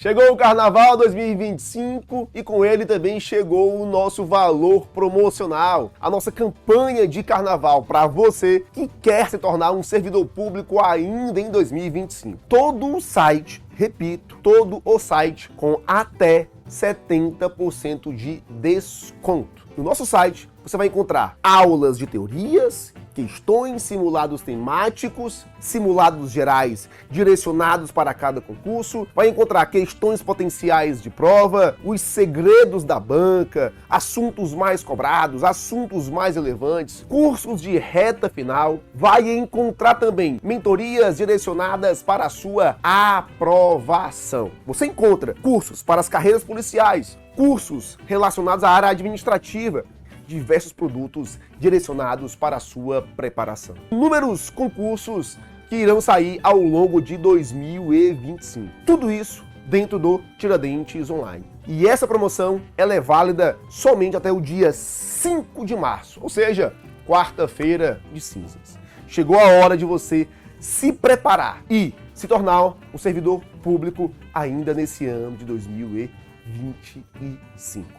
Chegou o Carnaval 2025 e com ele também chegou o nosso valor promocional, a nossa campanha de carnaval para você que quer se tornar um servidor público ainda em 2025. Todo o site, repito, todo o site com até 70% de desconto. No nosso site você vai encontrar aulas de teorias, questões, simulados temáticos, simulados gerais direcionados para cada concurso, vai encontrar questões potenciais de prova, os segredos da banca, assuntos mais cobrados, assuntos mais relevantes, cursos de reta final, vai encontrar também mentorias direcionadas para a sua aprovação. Você encontra cursos para as carreiras policiais, cursos relacionados à área administrativa, diversos produtos direcionados para a sua preparação. Inúmeros concursos que irão sair ao longo de 2025. Tudo isso dentro do Tiradentes Online. E essa promoção ela é válida somente até o dia 5 de março, ou seja, quarta-feira de cinzas. Chegou a hora de você se preparar e se tornar um servidor público ainda nesse ano de 2025.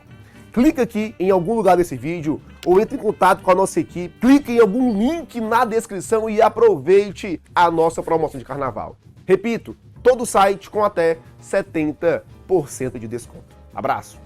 Clica aqui em algum lugar desse vídeo ou entre em contato com a nossa equipe, clique em algum link na descrição e aproveite a nossa promoção de carnaval. Repito, todo o site com até 70% de desconto. Abraço!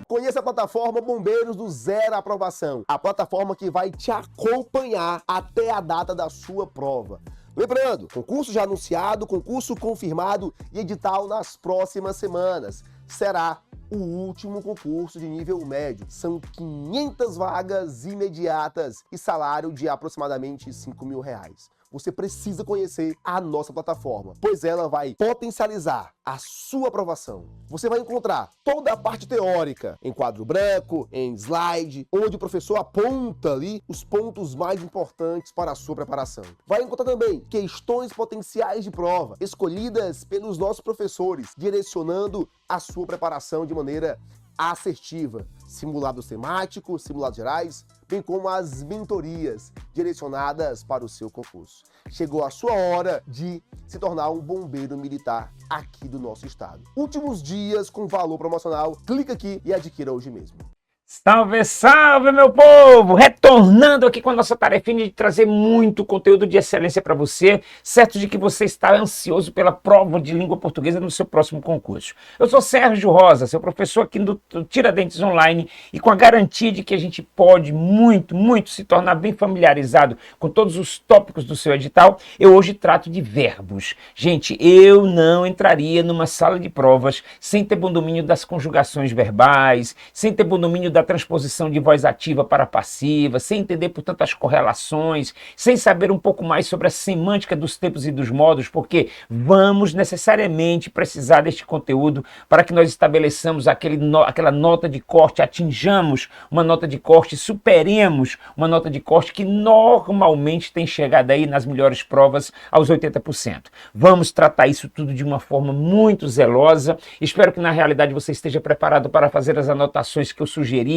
Conheça a plataforma Bombeiros do Zero Aprovação, a plataforma que vai te acompanhar até a data da sua prova. Lembrando, concurso já anunciado, concurso confirmado e edital nas próximas semanas. Será o último concurso de nível médio. São 500 vagas imediatas e salário de aproximadamente R$5.000. Você precisa conhecer a nossa plataforma, pois ela vai potencializar a sua aprovação. Você vai encontrar toda a parte teórica em quadro branco, em slide, onde o professor aponta ali os pontos mais importantes para a sua preparação. Vai encontrar também questões potenciais de prova, escolhidas pelos nossos professores, direcionando a sua preparação de maneira assertiva, simulados temáticos, simulados gerais, bem como as mentorias direcionadas para o seu concurso. Chegou a sua hora de se tornar um bombeiro militar aqui do nosso estado. Últimos dias com valor promocional, clica aqui e adquira hoje mesmo. Salve, salve, meu povo! Retornando aqui com a nossa tarefinha de trazer muito conteúdo de excelência para você, certo de que você está ansioso pela prova de língua portuguesa no seu próximo concurso. Eu sou Sérgio Rosa, seu professor aqui do Tiradentes Online, e com a garantia de que a gente pode muito se tornar bem familiarizado com todos os tópicos do seu edital, eu hoje trato de verbos. Gente, eu não entraria numa sala de provas sem ter bom domínio das conjugações verbais, sem ter bom domínio da transposição de voz ativa para passiva, sem entender, portanto, as correlações, sem saber um pouco mais sobre a semântica dos tempos e dos modos, porque vamos necessariamente precisar deste conteúdo para que nós estabeleçamos aquela nota de corte, atinjamos uma nota de corte, superemos uma nota de corte que normalmente tem chegado aí nas melhores provas aos 80%. Vamos tratar isso tudo de uma forma muito zelosa. Espero que na realidade você esteja preparado para fazer as anotações que eu sugeri.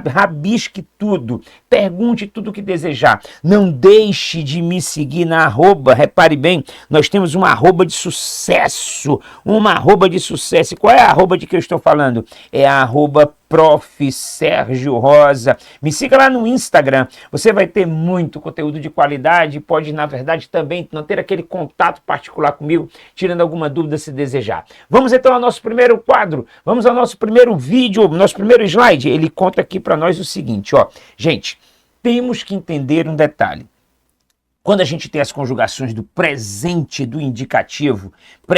Rabisque tudo, pergunte tudo o que desejar. Não deixe de me seguir na arroba, repare bem, nós temos uma arroba de sucesso, E qual é a arroba de que eu estou falando? É a arroba Prof. Sérgio Rosa. Me siga lá no Instagram, você vai ter muito conteúdo de qualidade, pode na verdade também não ter aquele contato particular comigo, tirando alguma dúvida se desejar. Vamos então ao nosso primeiro quadro, vamos ao nosso primeiro vídeo, nosso primeiro slide. Ele conta aqui para nós o seguinte, ó, gente, temos que entender um detalhe. Quando a gente tem as conjugações do presente do indicativo, o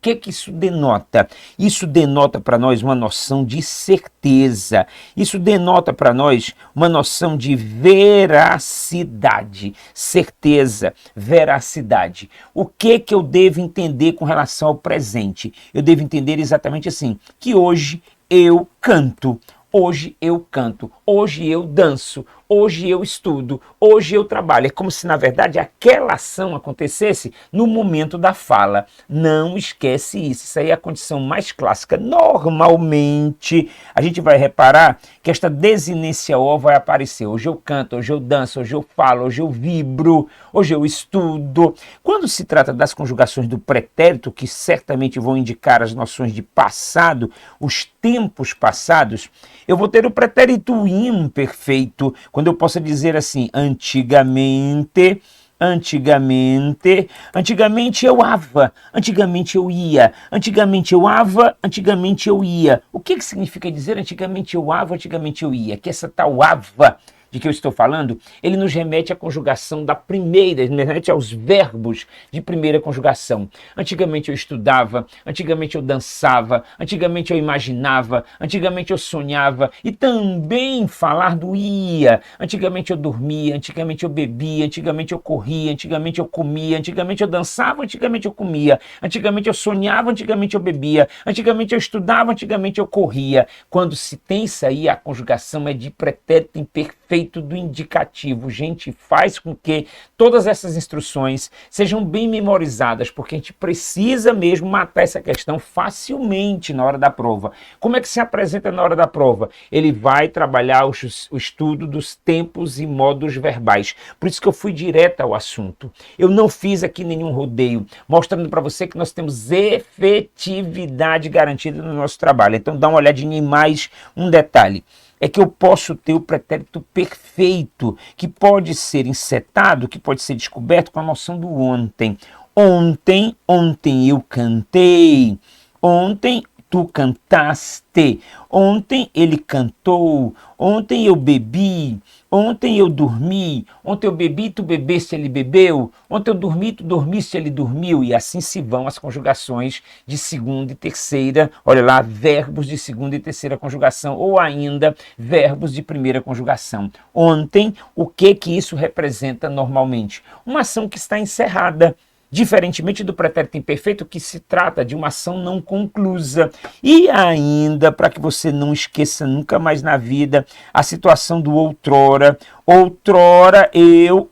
que isso denota? Isso denota para nós uma noção de certeza, isso denota para nós uma noção de veracidade, certeza, veracidade. O que eu devo entender com relação ao presente? Eu devo entender exatamente assim, que hoje eu canto. Hoje eu canto, hoje eu danço, hoje eu estudo, hoje eu trabalho. É como se, na verdade, aquela ação acontecesse no momento da fala. Não esquece isso. Isso aí é a condição mais clássica. Normalmente, a gente vai reparar que esta desinência O vai aparecer. Hoje eu canto, hoje eu danço, hoje eu falo, hoje eu vibro, hoje eu estudo. Quando se trata das conjugações do pretérito, que certamente vão indicar as noções de passado, os tempos passados, eu vou ter o pretérito imperfeito, quando eu posso dizer assim, antigamente eu ava, antigamente eu ia, antigamente eu ava, antigamente eu ia. O que significa dizer antigamente eu ava, antigamente eu ia? Que essa tal ava de que eu estou falando, ele nos remete à conjugação da primeira, nos remete aos verbos de primeira conjugação. Antigamente eu estudava, antigamente eu dançava, antigamente eu imaginava, antigamente eu sonhava, e também falar do ia. Antigamente eu dormia, antigamente eu bebia, antigamente eu corria, antigamente eu comia, antigamente eu dançava, antigamente eu comia, antigamente eu sonhava, antigamente eu bebia, antigamente eu estudava, antigamente eu corria. Quando se tem isso aí, a conjugação é de pretérito imperfeito do indicativo. Gente, faz com que todas essas instruções sejam bem memorizadas, porque a gente precisa mesmo matar essa questão facilmente na hora da prova. Como é que se apresenta na hora da prova? Ele vai trabalhar o estudo dos tempos e modos verbais. Por isso que eu fui direto ao assunto. Eu não fiz aqui nenhum rodeio, mostrando para você que nós temos efetividade garantida no nosso trabalho. Então dá uma olhadinha em mais um detalhe. É que eu posso ter o pretérito perfeito, que pode ser encetado, que pode ser descoberto com a noção do ontem. Ontem eu cantei. Ontem tu cantaste. Ontem ele cantou. Ontem eu bebi. Ontem eu dormi. Ontem eu bebi, tu bebeste, ele bebeu. Ontem eu dormi, tu dormiste, ele dormiu. E assim se vão as conjugações de segunda e terceira. Olha lá, verbos de segunda e terceira conjugação. Ou ainda, verbos de primeira conjugação. Ontem, o que isso representa normalmente? Uma ação que está encerrada. Diferentemente do pretérito imperfeito, que se trata de uma ação não conclusa. E ainda, para que você não esqueça nunca mais na vida, a situação do outrora. Outrora eu,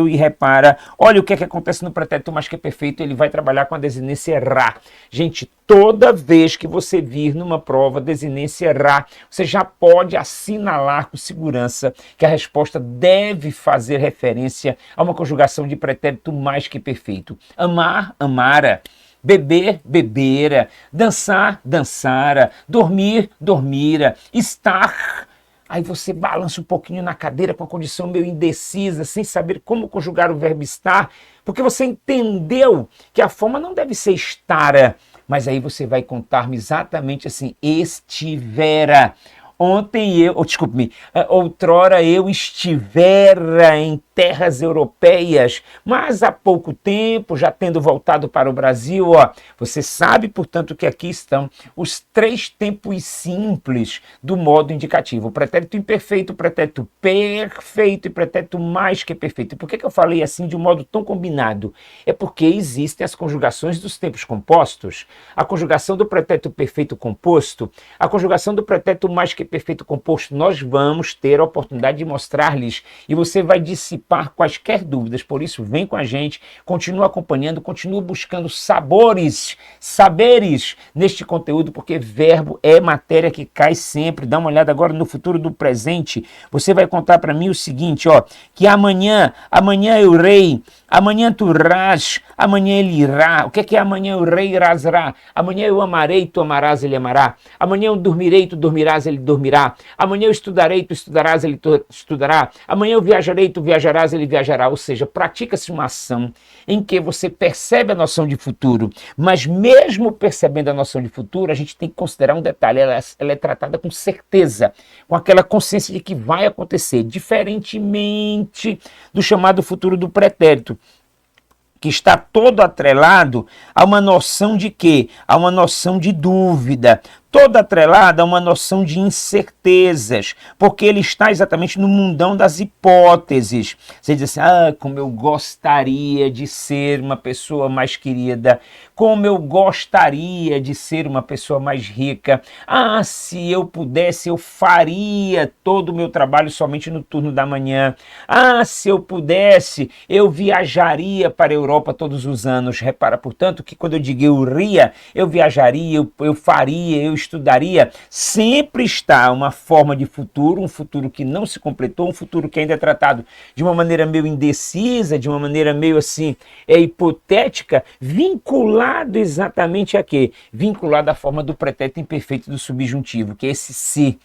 e repara, olha o que acontece no pretérito mais que perfeito, ele vai trabalhar com a desinência ra. Gente, toda vez que você vir numa prova desinência ra, você já pode assinalar com segurança que a resposta deve fazer referência a uma conjugação de pretérito mais que perfeito. Amar, amara. Beber, bebera. Dançar, dançara. Dormir, dormira. Estar. Aí você balança um pouquinho na cadeira com a condição meio indecisa, sem saber como conjugar o verbo estar, porque você entendeu que a forma não deve ser estara, mas aí você vai contar-me exatamente assim, estivera. Outrora eu estivera em terras europeias, mas há pouco tempo, já tendo voltado para o Brasil, você sabe, portanto, que aqui estão os três tempos simples do modo indicativo. O pretérito imperfeito, o pretérito perfeito e o pretérito mais que perfeito. Por que eu falei assim de um modo tão combinado? É porque existem as conjugações dos tempos compostos, a conjugação do pretérito perfeito composto, a conjugação do pretérito mais que perfeito composto. Nós vamos ter a oportunidade de mostrar-lhes e você vai dissipar quaisquer dúvidas. Por isso, vem com a gente, continua acompanhando, continua buscando saberes neste conteúdo, porque verbo é matéria que cai sempre. Dá uma olhada agora no futuro do presente. Você vai contar para mim o seguinte, que amanhã eu rei, amanhã tu rás, amanhã ele irá. O que é amanhã o rei irá? Amanhã eu amarei, tu amarás, ele amará. Amanhã eu dormirei, tu dormirás, ele dormirá. Amanhã eu estudarei, tu estudarás, ele estudará. Amanhã eu viajarei, tu viajarás, ele viajará. Ou seja, pratica-se uma ação em que você percebe a noção de futuro, mas mesmo percebendo a noção de futuro, a gente tem que considerar um detalhe, ela é tratada com certeza, com aquela consciência de que vai acontecer, diferentemente do chamado futuro do pretérito, que está todo atrelado a uma noção de quê? A uma noção de dúvida. toda atrelada a uma noção de incertezas, porque ele está exatamente no mundão das hipóteses. Você diz assim, como eu gostaria de ser uma pessoa mais querida, como eu gostaria de ser uma pessoa mais rica, se eu pudesse, eu faria todo o meu trabalho somente no turno da manhã, se eu pudesse, eu viajaria para a Europa todos os anos. Repara, portanto, que quando eu digo eu iria, eu viajaria, eu faria, eu estudaria, sempre está uma forma de futuro, um futuro que não se completou, um futuro que ainda é tratado de uma maneira meio indecisa, de uma maneira meio assim, hipotética, vinculado exatamente a quê? Vinculado à forma do pretérito imperfeito do subjuntivo, que é esse se.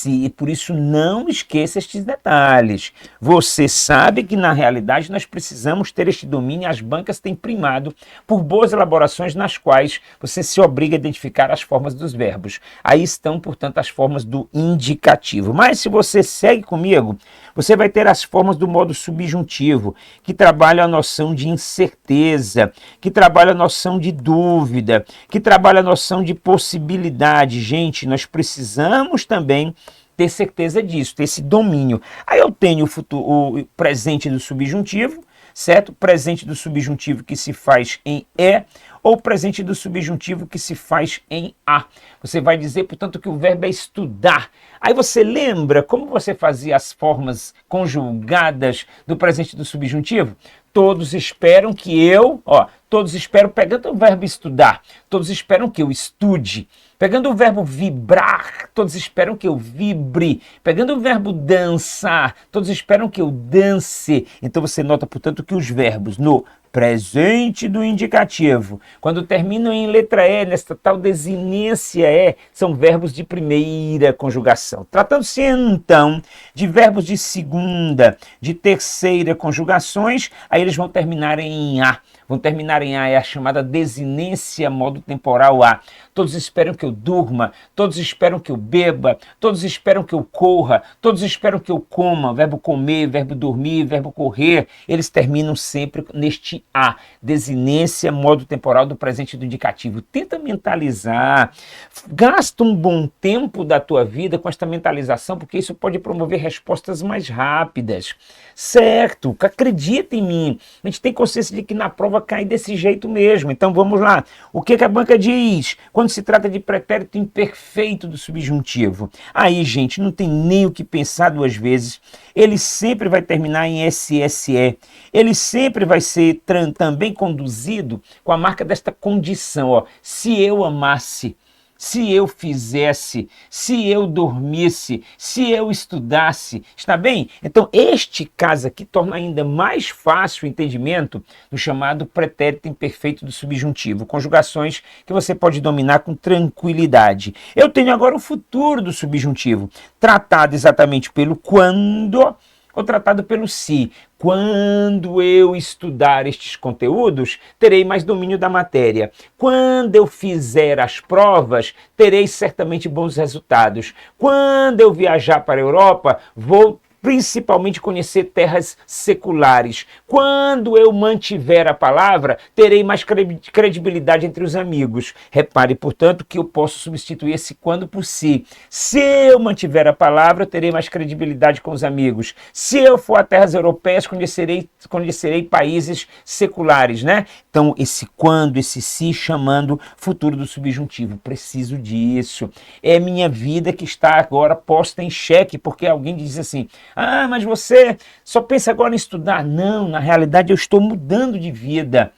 E por isso não esqueça estes detalhes. Você sabe que na realidade nós precisamos ter este domínio, as bancas têm primado por boas elaborações nas quais você se obriga a identificar as formas dos verbos. Aí estão, portanto, as formas do indicativo. Mas se você segue comigo, você vai ter as formas do modo subjuntivo, que trabalham a noção de incerteza, que trabalham a noção de dúvida, que trabalham a noção de possibilidade. Gente, nós precisamos também ter certeza disso, ter esse domínio. Aí eu tenho o presente do subjuntivo, certo? Presente do subjuntivo que se faz em E, ou presente do subjuntivo que se faz em A. Você vai dizer, portanto, que o verbo é estudar. Aí você lembra como você fazia as formas conjugadas do presente do subjuntivo? Todos esperam que todos esperam, pegando o verbo estudar, todos esperam que eu estude. Pegando o verbo vibrar, todos esperam que eu vibre. Pegando o verbo dançar, todos esperam que eu dance. Então você nota, portanto, que os verbos no presente do indicativo, quando terminam em letra E, nesta tal desinência E, são verbos de primeira conjugação. Tratando-se, então, de verbos de segunda, de terceira conjugações, aí eles vão terminar em A. Vão terminar em A, é a chamada desinência modo temporal A. Todos esperam que eu durma, todos esperam que eu beba, todos esperam que eu corra, todos esperam que eu coma. Verbo comer, verbo dormir, verbo correr, eles terminam sempre neste A. Desinência modo temporal do presente do indicativo. Tenta mentalizar, gasta um bom tempo da tua vida com esta mentalização, porque isso pode promover respostas mais rápidas. Certo, acredita em mim. A gente tem consciência de que na prova cai desse jeito mesmo. Então vamos lá. O que a banca diz quando se trata de pretérito imperfeito do subjuntivo? Aí, gente, não tem nem o que pensar duas vezes. Ele sempre vai terminar em SSE. Ele sempre vai ser também conduzido com a marca desta condição. Se eu amasse, se eu fizesse, se eu dormisse, se eu estudasse, está bem? Então, este caso aqui torna ainda mais fácil o entendimento do chamado pretérito imperfeito do subjuntivo, conjugações que você pode dominar com tranquilidade. Eu tenho agora o futuro do subjuntivo, tratado exatamente pelo quando ou tratado pelo se. Quando eu estudar estes conteúdos, terei mais domínio da matéria. Quando eu fizer as provas, terei certamente bons resultados. Quando eu viajar para a Europa, vou principalmente conhecer terras seculares. Quando eu mantiver a palavra, terei mais credibilidade entre os amigos. Repare, portanto, que eu posso substituir esse quando por si. Se eu mantiver a palavra, terei mais credibilidade com os amigos. Se eu for a terras europeias, conhecerei países seculares, né? Então, esse quando, esse se chamando futuro do subjuntivo. Preciso disso. É minha vida que está agora posta em xeque, porque alguém diz assim: mas você só pensa agora em estudar. Não, na realidade eu estou mudando de vida.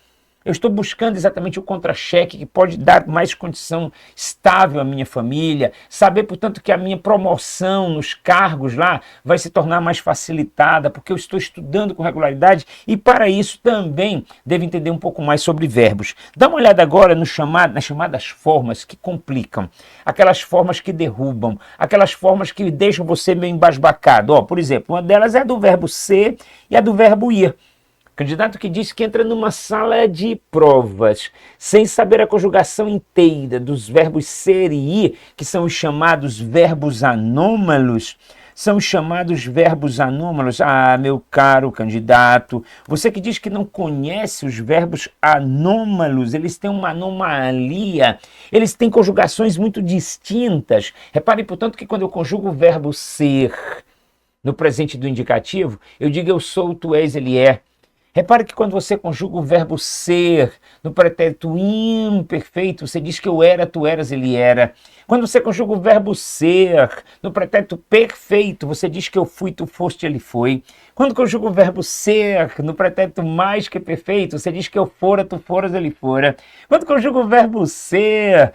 Eu estou buscando exatamente o contra-cheque que pode dar mais condição estável à minha família. Saber, portanto, que a minha promoção nos cargos lá vai se tornar mais facilitada, porque eu estou estudando com regularidade e para isso também devo entender um pouco mais sobre verbos. Dá uma olhada agora nas chamadas formas que complicam, aquelas formas que derrubam, aquelas formas que deixam você meio embasbacado. Por exemplo, uma delas é a do verbo ser e a do verbo ir. Candidato que diz que entra numa sala de provas sem saber a conjugação inteira dos verbos ser e ir, que são os chamados verbos anômalos, são os chamados verbos anômalos. Ah, meu caro candidato, você que diz que não conhece os verbos anômalos, eles têm uma anomalia, eles têm conjugações muito distintas. Repare, portanto, que quando eu conjugo o verbo ser no presente do indicativo, eu digo eu sou, tu és, ele é. Repare que quando você conjuga o verbo ser no pretérito imperfeito, você diz que eu era, tu eras, ele era. Quando você conjuga o verbo ser no pretérito perfeito, você diz que eu fui, tu foste, ele foi. Quando conjuga o verbo ser no pretérito mais que perfeito, você diz que eu fora, tu foras, ele fora. Quando conjuga o verbo ser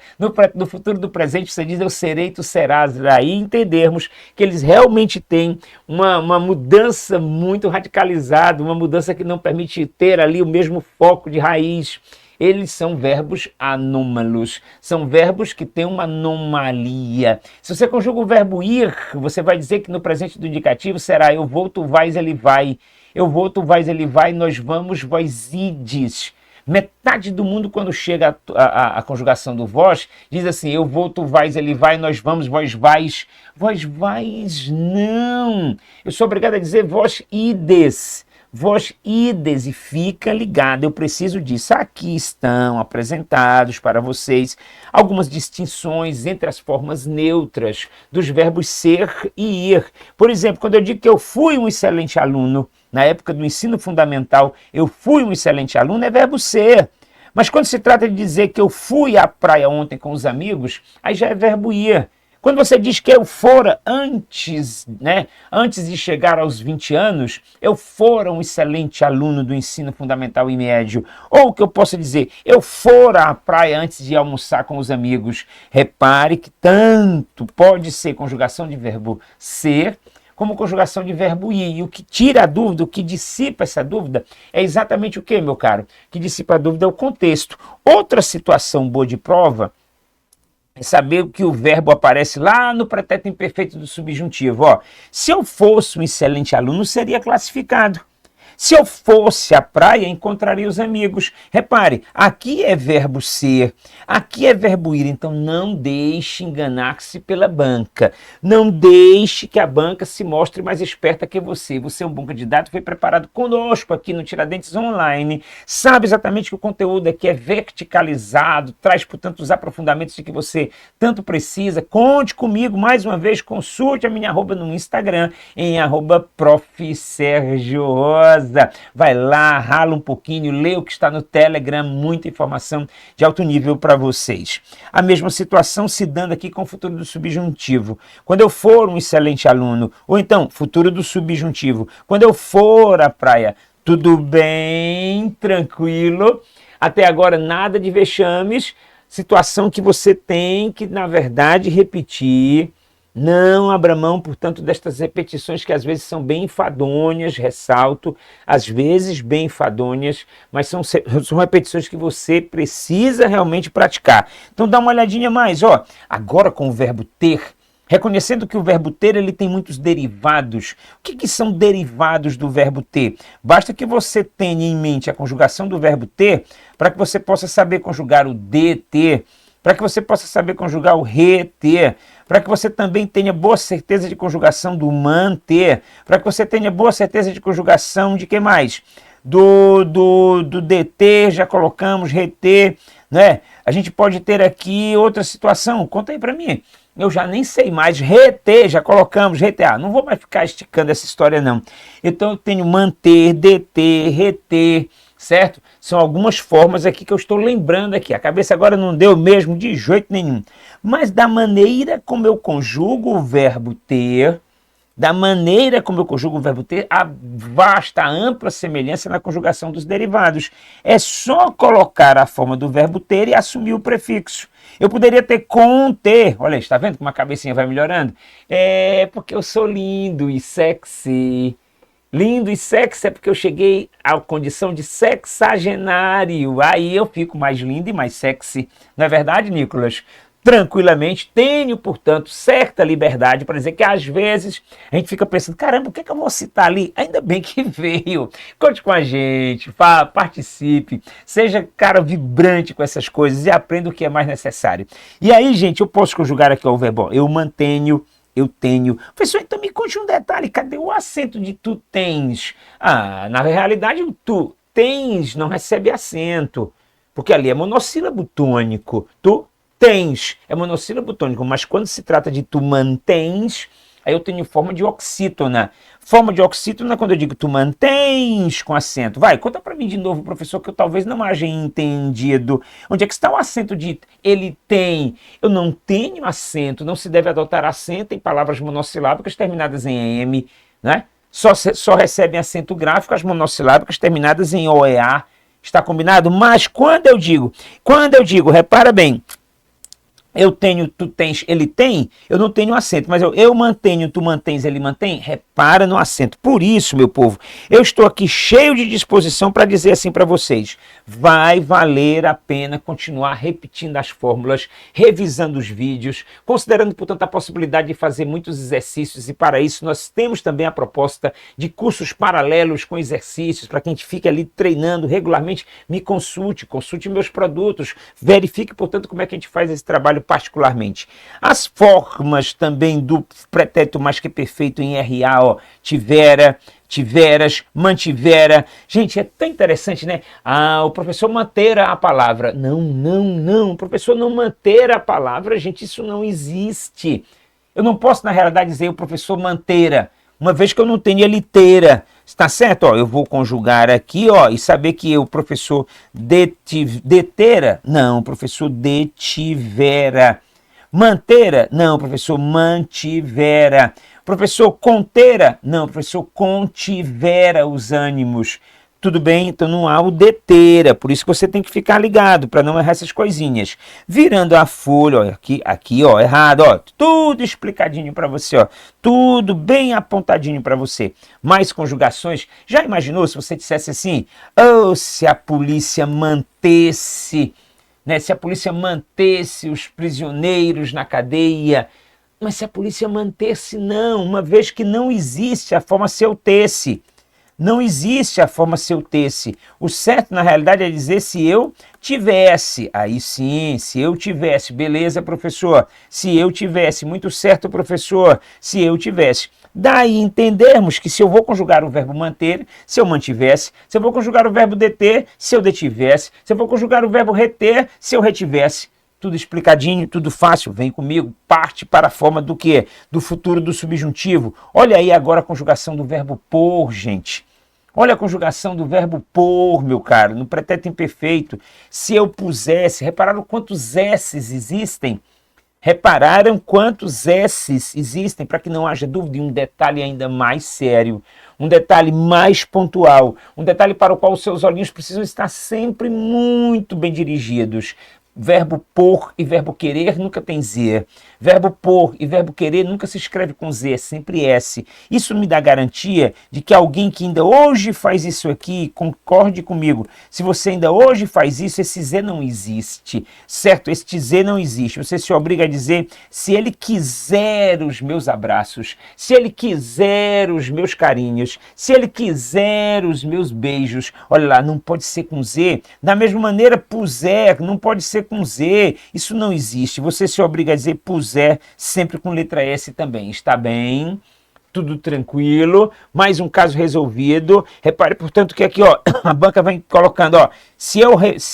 no futuro do presente, você diz eu serei, tu serás. Aí entendermos que eles realmente têm uma mudança muito radicalizada, uma mudança que não permite ter ali o mesmo foco de raiz. Eles são verbos anômalos, são verbos que têm uma anomalia. Se você conjuga o verbo ir, você vai dizer que no presente do indicativo será eu vou, tu vais, ele vai. Eu vou, tu vais, ele vai, nós vamos, vós ides. Metade do mundo, quando chega a conjugação do vós, diz assim, eu vou, tu vais, ele vai, nós vamos, vós vais. Vós vais, não. Eu sou obrigado a dizer vós ides. Vós ides, e fica ligado, eu preciso disso. Aqui estão apresentados para vocês algumas distinções entre as formas neutras dos verbos ser e ir. Por exemplo, quando eu digo que eu fui um excelente aluno, na época do ensino fundamental, eu fui um excelente aluno, é verbo ser. Mas quando se trata de dizer que eu fui à praia ontem com os amigos, aí já é verbo ir. Quando você diz que eu fora antes, antes de chegar aos 20 anos, eu fora um excelente aluno do ensino fundamental e médio. Ou que eu possa dizer, eu fora à praia antes de almoçar com os amigos. Repare que tanto pode ser conjugação de verbo ser, como conjugação de verbo ir. E o que tira a dúvida, o que dissipa essa dúvida, é exatamente o que, meu caro? O que dissipa a dúvida é o contexto. Outra situação boa de prova é saber que o verbo aparece lá no pretérito imperfeito do subjuntivo. Ó, se eu fosse um excelente aluno, seria classificado. Se eu fosse à praia, encontraria os amigos. Repare, aqui é verbo ser, aqui é verbo ir, então não deixe enganar-se pela banca. Não deixe que a banca se mostre mais esperta que você. Você é um bom candidato, foi preparado conosco aqui no Tiradentes Online, sabe exatamente que o conteúdo aqui é verticalizado, traz, portanto, os aprofundamentos de que você tanto precisa. Conte comigo, mais uma vez, consulte a minha arroba no Instagram, em @profsergiorosa. Vai lá, rala um pouquinho, lê o que está no Telegram, muita informação de alto nível para vocês. A mesma situação se dando aqui com o futuro do subjuntivo. Quando eu for um excelente aluno, ou então, futuro do subjuntivo, quando eu for à praia, tudo bem, tranquilo, até agora nada de vexames, situação que você tem que, na verdade, repetir. Não abra mão, portanto, destas repetições que às vezes são bem enfadonhas, ressalto, às vezes bem enfadonhas, mas são repetições que você precisa realmente praticar. Então dá uma olhadinha mais, ó. Agora com o verbo ter, reconhecendo que o verbo ter ele tem muitos derivados. O que são derivados do verbo ter? Basta que você tenha em mente a conjugação do verbo ter para que você possa saber conjugar o de ter, para que você possa saber conjugar o reter, para que você também tenha boa certeza de conjugação do manter, para que você tenha boa certeza de conjugação de que mais? Do deter, já colocamos, reter, né? A gente pode ter aqui outra situação, conta aí para mim. Eu já nem sei mais, reter, já colocamos, reter, não vou mais ficar esticando essa história não. Então eu tenho manter, deter, reter, certo? São algumas formas aqui que eu estou lembrando aqui. A cabeça agora não deu mesmo de jeito nenhum. Mas da maneira como eu conjugo o verbo ter, há vasta, ampla semelhança na conjugação dos derivados. É só colocar a forma do verbo ter e assumir o prefixo. Eu poderia ter conter. Olha, está vendo como a cabecinha vai melhorando? É porque eu sou lindo e sexy. Lindo e sexy é porque eu cheguei à condição de sexagenário. Aí eu fico mais lindo e mais sexy. Não é verdade, Nicolas? Tranquilamente, tenho, portanto, certa liberdade para dizer que às vezes a gente fica pensando, caramba, o que é que eu vou citar ali? Ainda bem que veio. Conte com a gente, participe, seja cara vibrante com essas coisas e aprenda o que é mais necessário. E aí, gente, eu posso conjugar aqui o verbo, eu mantenho, eu tenho. Professor, então me conte um detalhe, cadê o acento de tu tens? Ah, na realidade o tu tens não recebe acento, porque ali é monossílabo tônico. Tu tens é monossílabo tônico, mas quando se trata de tu mantens, aí eu tenho forma de oxítona. Forma de oxítona quando eu digo tu mantens com acento. Vai, conta para mim de novo, professor, que eu talvez não haja entendido. Onde é que está o acento de ele tem? Eu não tenho acento, não se deve adotar acento em palavras monossilábicas terminadas em M, né? Só recebem acento gráfico as monossilábicas terminadas em OEA. Está combinado? Mas quando eu digo, repara bem, eu tenho, tu tens, ele tem, eu não tenho acento, mas eu mantenho, tu mantens, ele mantém, repara no acento. Por isso, meu povo, eu estou aqui cheio de disposição para dizer assim para vocês, vai valer a pena continuar repetindo as fórmulas, revisando os vídeos, considerando, portanto, a possibilidade de fazer muitos exercícios, e para isso nós temos também a proposta de cursos paralelos com exercícios, para que a gente fique ali treinando regularmente. Me consulte meus produtos, verifique, portanto, como é que a gente faz esse trabalho particularmente. As formas também do pretérito mais que perfeito em RA, ó, tivera, tiveras, mantivera. Gente, é tão interessante, né? Ah, o professor mantera a palavra. Não. O professor não mantera a palavra, gente, isso não existe. Eu não posso, na realidade, dizer o professor mantera, uma vez que eu não tenho ele teira. Está certo? Ó, eu vou conjugar aqui, ó, e saber que o professor detera? Não, o professor detivera. Mantera? Não, o professor mantivera. Professor contera? Não, o professor contivera os ânimos. Tudo bem? Então não há o detera, por isso que você tem que ficar ligado para não errar essas coisinhas. Virando a folha, ó, aqui, ó, errado, ó, tudo explicadinho para você, ó, tudo bem apontadinho para você. Mais conjugações. Já imaginou se você dissesse assim: oh, se a polícia mantesse, né? Se a polícia mantesse os prisioneiros na cadeia. Mas se a polícia mantesse, não, uma vez que não existe a forma se eu tesse. Não existe a forma se eu tesse. O certo, na realidade, é dizer se eu tivesse. Aí sim, se eu tivesse. Beleza, professor? Se eu tivesse. Muito certo, professor. Se eu tivesse. Daí entendermos que se eu vou conjugar o verbo manter, se eu mantivesse. Se eu vou conjugar o verbo deter, se eu detivesse. Se eu vou conjugar o verbo reter, se eu retivesse. Tudo explicadinho, tudo fácil, vem comigo, parte para a forma do quê? Do futuro do subjuntivo. Olha aí agora a conjugação do verbo por, gente. Olha a conjugação do verbo por, meu caro, no pretérito imperfeito. Se eu pusesse, repararam quantos S's existem? Repararam quantos S's existem? Para que não haja dúvida, e um detalhe ainda mais sério, um detalhe mais pontual, um detalhe para o qual os seus olhinhos precisam estar sempre muito bem dirigidos. Verbo por e verbo querer nunca tem Z. Verbo por e verbo querer nunca se escreve com Z, é sempre S. Isso me dá garantia de que alguém que ainda hoje faz isso aqui, concorde comigo, se você ainda hoje faz isso, esse Z não existe, certo? Este Z não existe. Você se obriga a dizer, se ele quiser os meus abraços, se ele quiser os meus carinhos, se ele quiser os meus beijos, olha lá, não pode ser com Z. Da mesma maneira, puser, não pode ser com Z, isso não existe. Você se obriga a dizer puser sempre com letra S também. Está bem? Tudo tranquilo? Mais um caso resolvido. Repare, portanto, que aqui, ó, a banca vem colocando, ó, se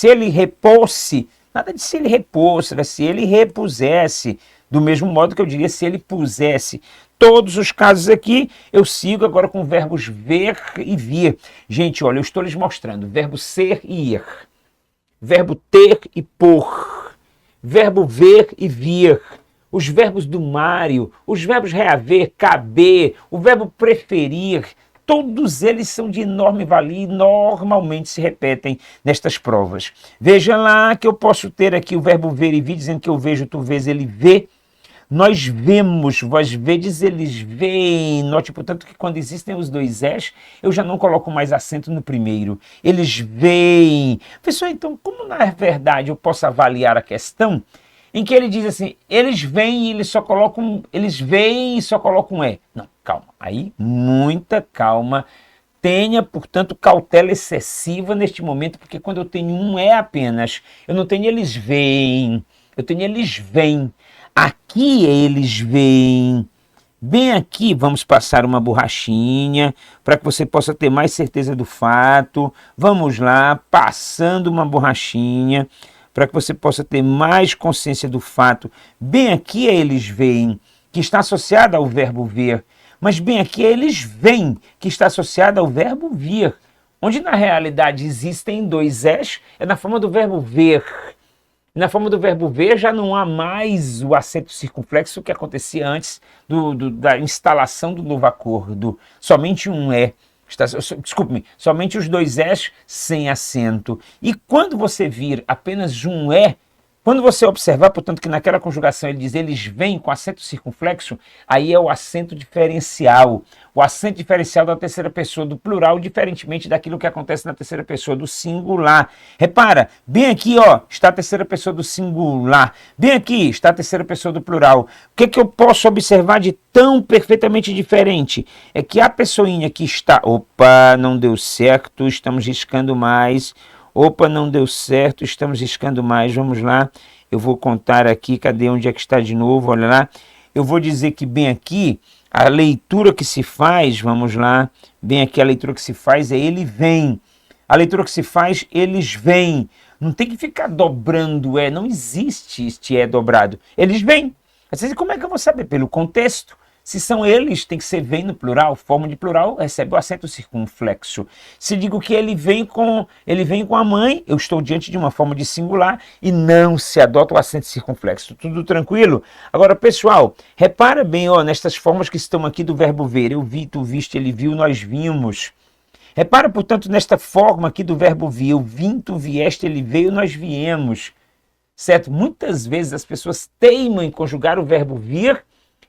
ele repousse, nada de se ele repousse, né? Se ele repusesse, do mesmo modo que eu diria se ele pusesse. Todos os casos aqui, eu sigo agora com verbos ver e vir. Gente, olha, eu estou lhes mostrando verbo ser e ir. Verbo ter e por, verbo ver e vir, os verbos do Mário, os verbos reaver, caber, o verbo preferir, todos eles são de enorme valia e normalmente se repetem nestas provas. Veja lá que eu posso ter aqui o verbo ver e vir, dizendo que eu vejo, tu vês, ele vê. Nós vemos, vós vedes, eles veem. Note, portanto, que quando existem os dois S, eu já não coloco mais acento no primeiro. Eles veem. Pessoal, então, como na verdade eu posso avaliar a questão em que ele diz assim, eles veem e eles veem e só colocam E. Não, calma. Aí, muita calma. Tenha, portanto, cautela excessiva neste momento, porque quando eu tenho um E apenas, eu não tenho eles veem, eu tenho eles veem. Aqui eles veem, Bem aqui, vamos passar uma borrachinha para que você possa ter mais certeza do fato. Vamos lá, passando uma borrachinha para que você possa ter mais consciência do fato. Bem aqui eles veem, que está associado ao verbo ver. Mas bem aqui eles veem, que está associado ao verbo vir. Onde na realidade existem dois es, é na forma do verbo ver. Na forma do verbo ver já não há mais o acento circunflexo que acontecia antes da instalação do novo acordo. Somente um é. Desculpe-me, somente os dois es sem acento. E quando você vir apenas um é, quando você observar, portanto, que naquela conjugação ele diz eles vêm com acento circunflexo, aí é o acento diferencial. O acento diferencial da terceira pessoa do plural, diferentemente daquilo que acontece na terceira pessoa do singular. Repara, bem aqui, ó, está a terceira pessoa do singular. Bem aqui está a terceira pessoa do plural. O que eu posso observar de tão perfeitamente diferente? É que a pessoinha que está... Opa, não deu certo, estamos riscando mais... Opa, não deu certo, estamos riscando mais, vamos lá. Eu vou contar aqui, cadê, onde é que está de novo, olha lá. Eu vou dizer que bem aqui, a leitura que se faz, vamos lá. Bem aqui a leitura que se faz é ele vem. A leitura que se faz, eles vêm. Não tem que ficar dobrando não existe este dobrado. Eles vêm. Como é que eu vou saber? Pelo contexto. Se são eles, tem que ser vem no plural, forma de plural, recebe o acento circunflexo. Se digo que ele vem com a mãe, eu estou diante de uma forma de singular e não se adota o acento circunflexo. Tudo tranquilo? Agora, pessoal, repara bem nestas formas que estão aqui do verbo ver. Eu vi, tu viste, ele viu, nós vimos. Repara, portanto, nesta forma aqui do verbo vir. Eu vim, tu vieste, ele veio, nós viemos. Certo? Muitas vezes as pessoas teimam em conjugar o verbo vir,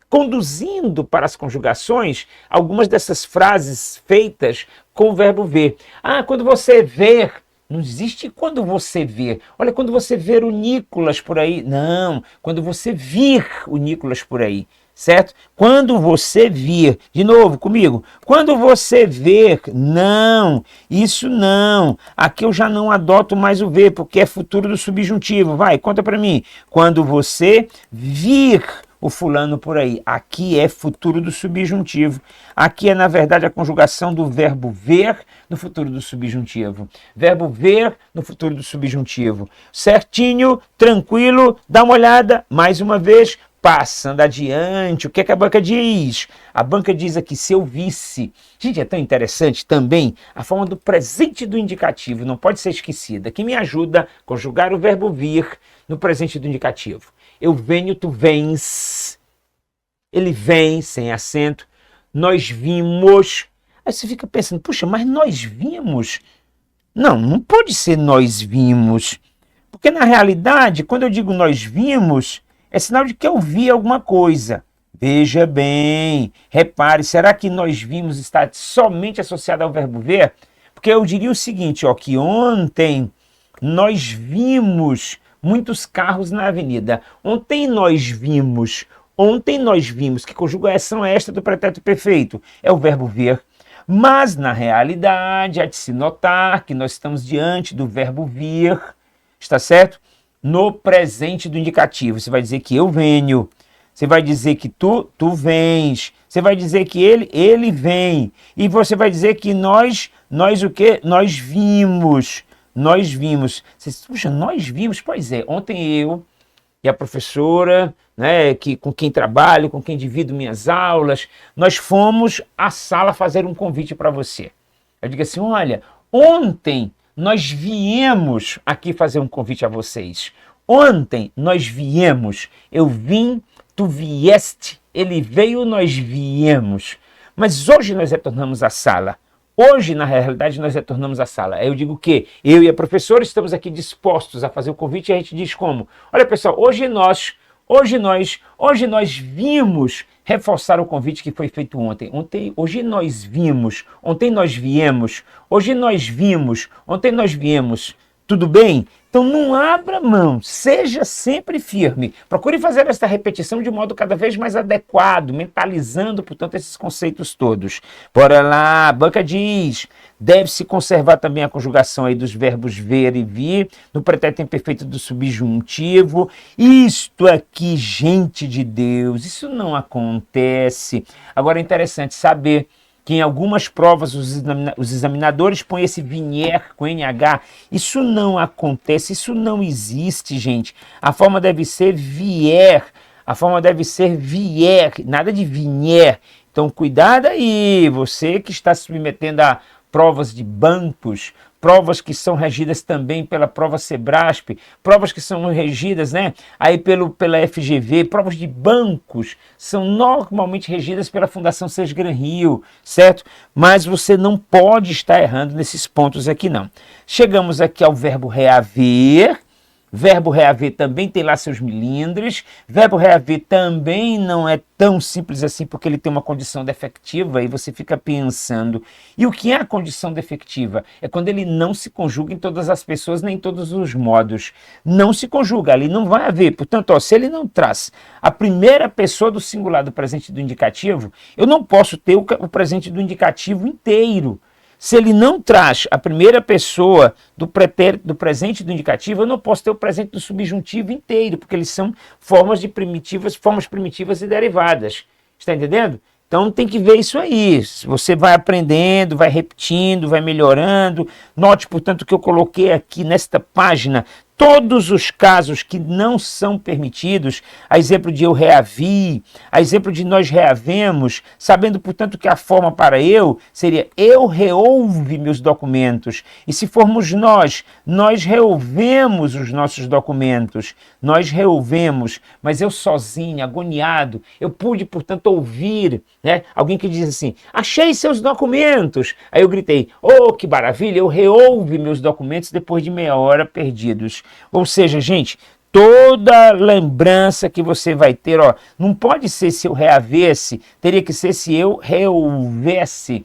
conduzindo para as conjugações algumas dessas frases feitas com o verbo ver. Quando você ver, não existe quando você ver. Olha, quando você ver o Nicolas por aí. Não, quando você vir o Nicolas por aí, certo? Quando você vir, de novo comigo, quando você ver, não, isso não. Aqui eu já não adoto mais o ver, porque é futuro do subjuntivo. Vai, conta para mim. Quando você vir o fulano por aí. Aqui é futuro do subjuntivo. Aqui é, na verdade, a conjugação do verbo ver no futuro do subjuntivo. Verbo ver no futuro do subjuntivo. Certinho, tranquilo, dá uma olhada, mais uma vez, passando adiante. O que é que a banca diz? A banca diz aqui, se eu visse. Gente, é tão interessante também a forma do presente do indicativo, não pode ser esquecida, que me ajuda a conjugar o verbo vir no presente do indicativo. Eu venho, tu vens. Ele vem, sem acento. Nós vimos. Aí você fica pensando, puxa, mas nós vimos? Não pode ser nós vimos. Porque na realidade, quando eu digo nós vimos, é sinal de que eu vi alguma coisa. Veja bem, repare, será que nós vimos está somente associado ao verbo ver? Porque eu diria o seguinte, que ontem nós vimos muitos carros na avenida. Ontem nós vimos, que conjugação é esta do pretérito perfeito? É o verbo ver. Mas, na realidade, há de se notar que nós estamos diante do verbo vir, está certo? No presente do indicativo. Você vai dizer que eu venho. Você vai dizer que tu vens. Você vai dizer que ele vem. E você vai dizer que nós o quê? Nós vimos. Nós vimos. Puxa, nós vimos? Pois é, ontem eu e a professora, né, com quem trabalho, com quem divido minhas aulas, nós fomos à sala fazer um convite para você. Eu digo assim, olha, ontem nós viemos aqui fazer um convite a vocês. Ontem nós viemos. Eu vim, tu vieste, ele veio, nós viemos. Mas hoje nós retornamos à sala. Hoje, na realidade, nós retornamos à sala. Eu digo que eu e a professora estamos aqui dispostos a fazer o convite e a gente diz como? Olha, pessoal, hoje nós vimos reforçar o convite que foi feito ontem. Hoje nós vimos, ontem nós viemos, hoje nós vimos, ontem nós viemos. Tudo bem? Então não abra mão, seja sempre firme. Procure fazer esta repetição de modo cada vez mais adequado, mentalizando, portanto, esses conceitos todos. Bora lá, a banca diz, deve-se conservar também a conjugação aí dos verbos ver e vir, no pretérito imperfeito do subjuntivo. Isto aqui, gente de Deus, isso não acontece. Agora é interessante saber que em algumas provas os examinadores põem esse vinier com NH. Isso não acontece, isso não existe, gente. A forma deve ser vier, a forma deve ser vier, nada de vinier. Então, cuidado aí, você que está se submetendo a provas de bancos, provas que são regidas também pela prova Sebrasp, provas que são regidas, né, aí pela FGV, provas de bancos são normalmente regidas pela Fundação Sesgran Rio, certo? Mas você não pode estar errando nesses pontos aqui não. Chegamos aqui ao verbo reaver. Verbo reaver também tem lá seus milindres. Verbo reaver também não é tão simples assim, porque ele tem uma condição defectiva e você fica pensando. E o que é a condição defectiva? É quando ele não se conjuga em todas as pessoas, nem em todos os modos. Não se conjuga, ali não vai haver. Portanto, ó, se ele não traz a primeira pessoa do singular do presente do indicativo, eu não posso ter o presente do indicativo inteiro. Se ele não traz a primeira pessoa do presente do indicativo, eu não posso ter o presente do subjuntivo inteiro, porque eles são formas primitivas e derivadas. Está entendendo? Então tem que ver isso aí. Você vai aprendendo, vai repetindo, vai melhorando. Note, portanto, que eu coloquei aqui nesta página todos os casos que não são permitidos, a exemplo de eu reavi, a exemplo de nós reavemos, sabendo, portanto, que a forma para eu seria eu reouve meus documentos. E se formos nós reouvemos os nossos documentos, nós reouvemos, mas eu sozinho, agoniado, eu pude, portanto, ouvir, né? Alguém que diz assim, achei seus documentos. Aí eu gritei, oh, que maravilha, eu reouve meus documentos depois de meia hora perdidos. Ou seja, gente, toda lembrança que você vai ter, ó, não pode ser se eu reavesse, teria que ser se eu reouvesse.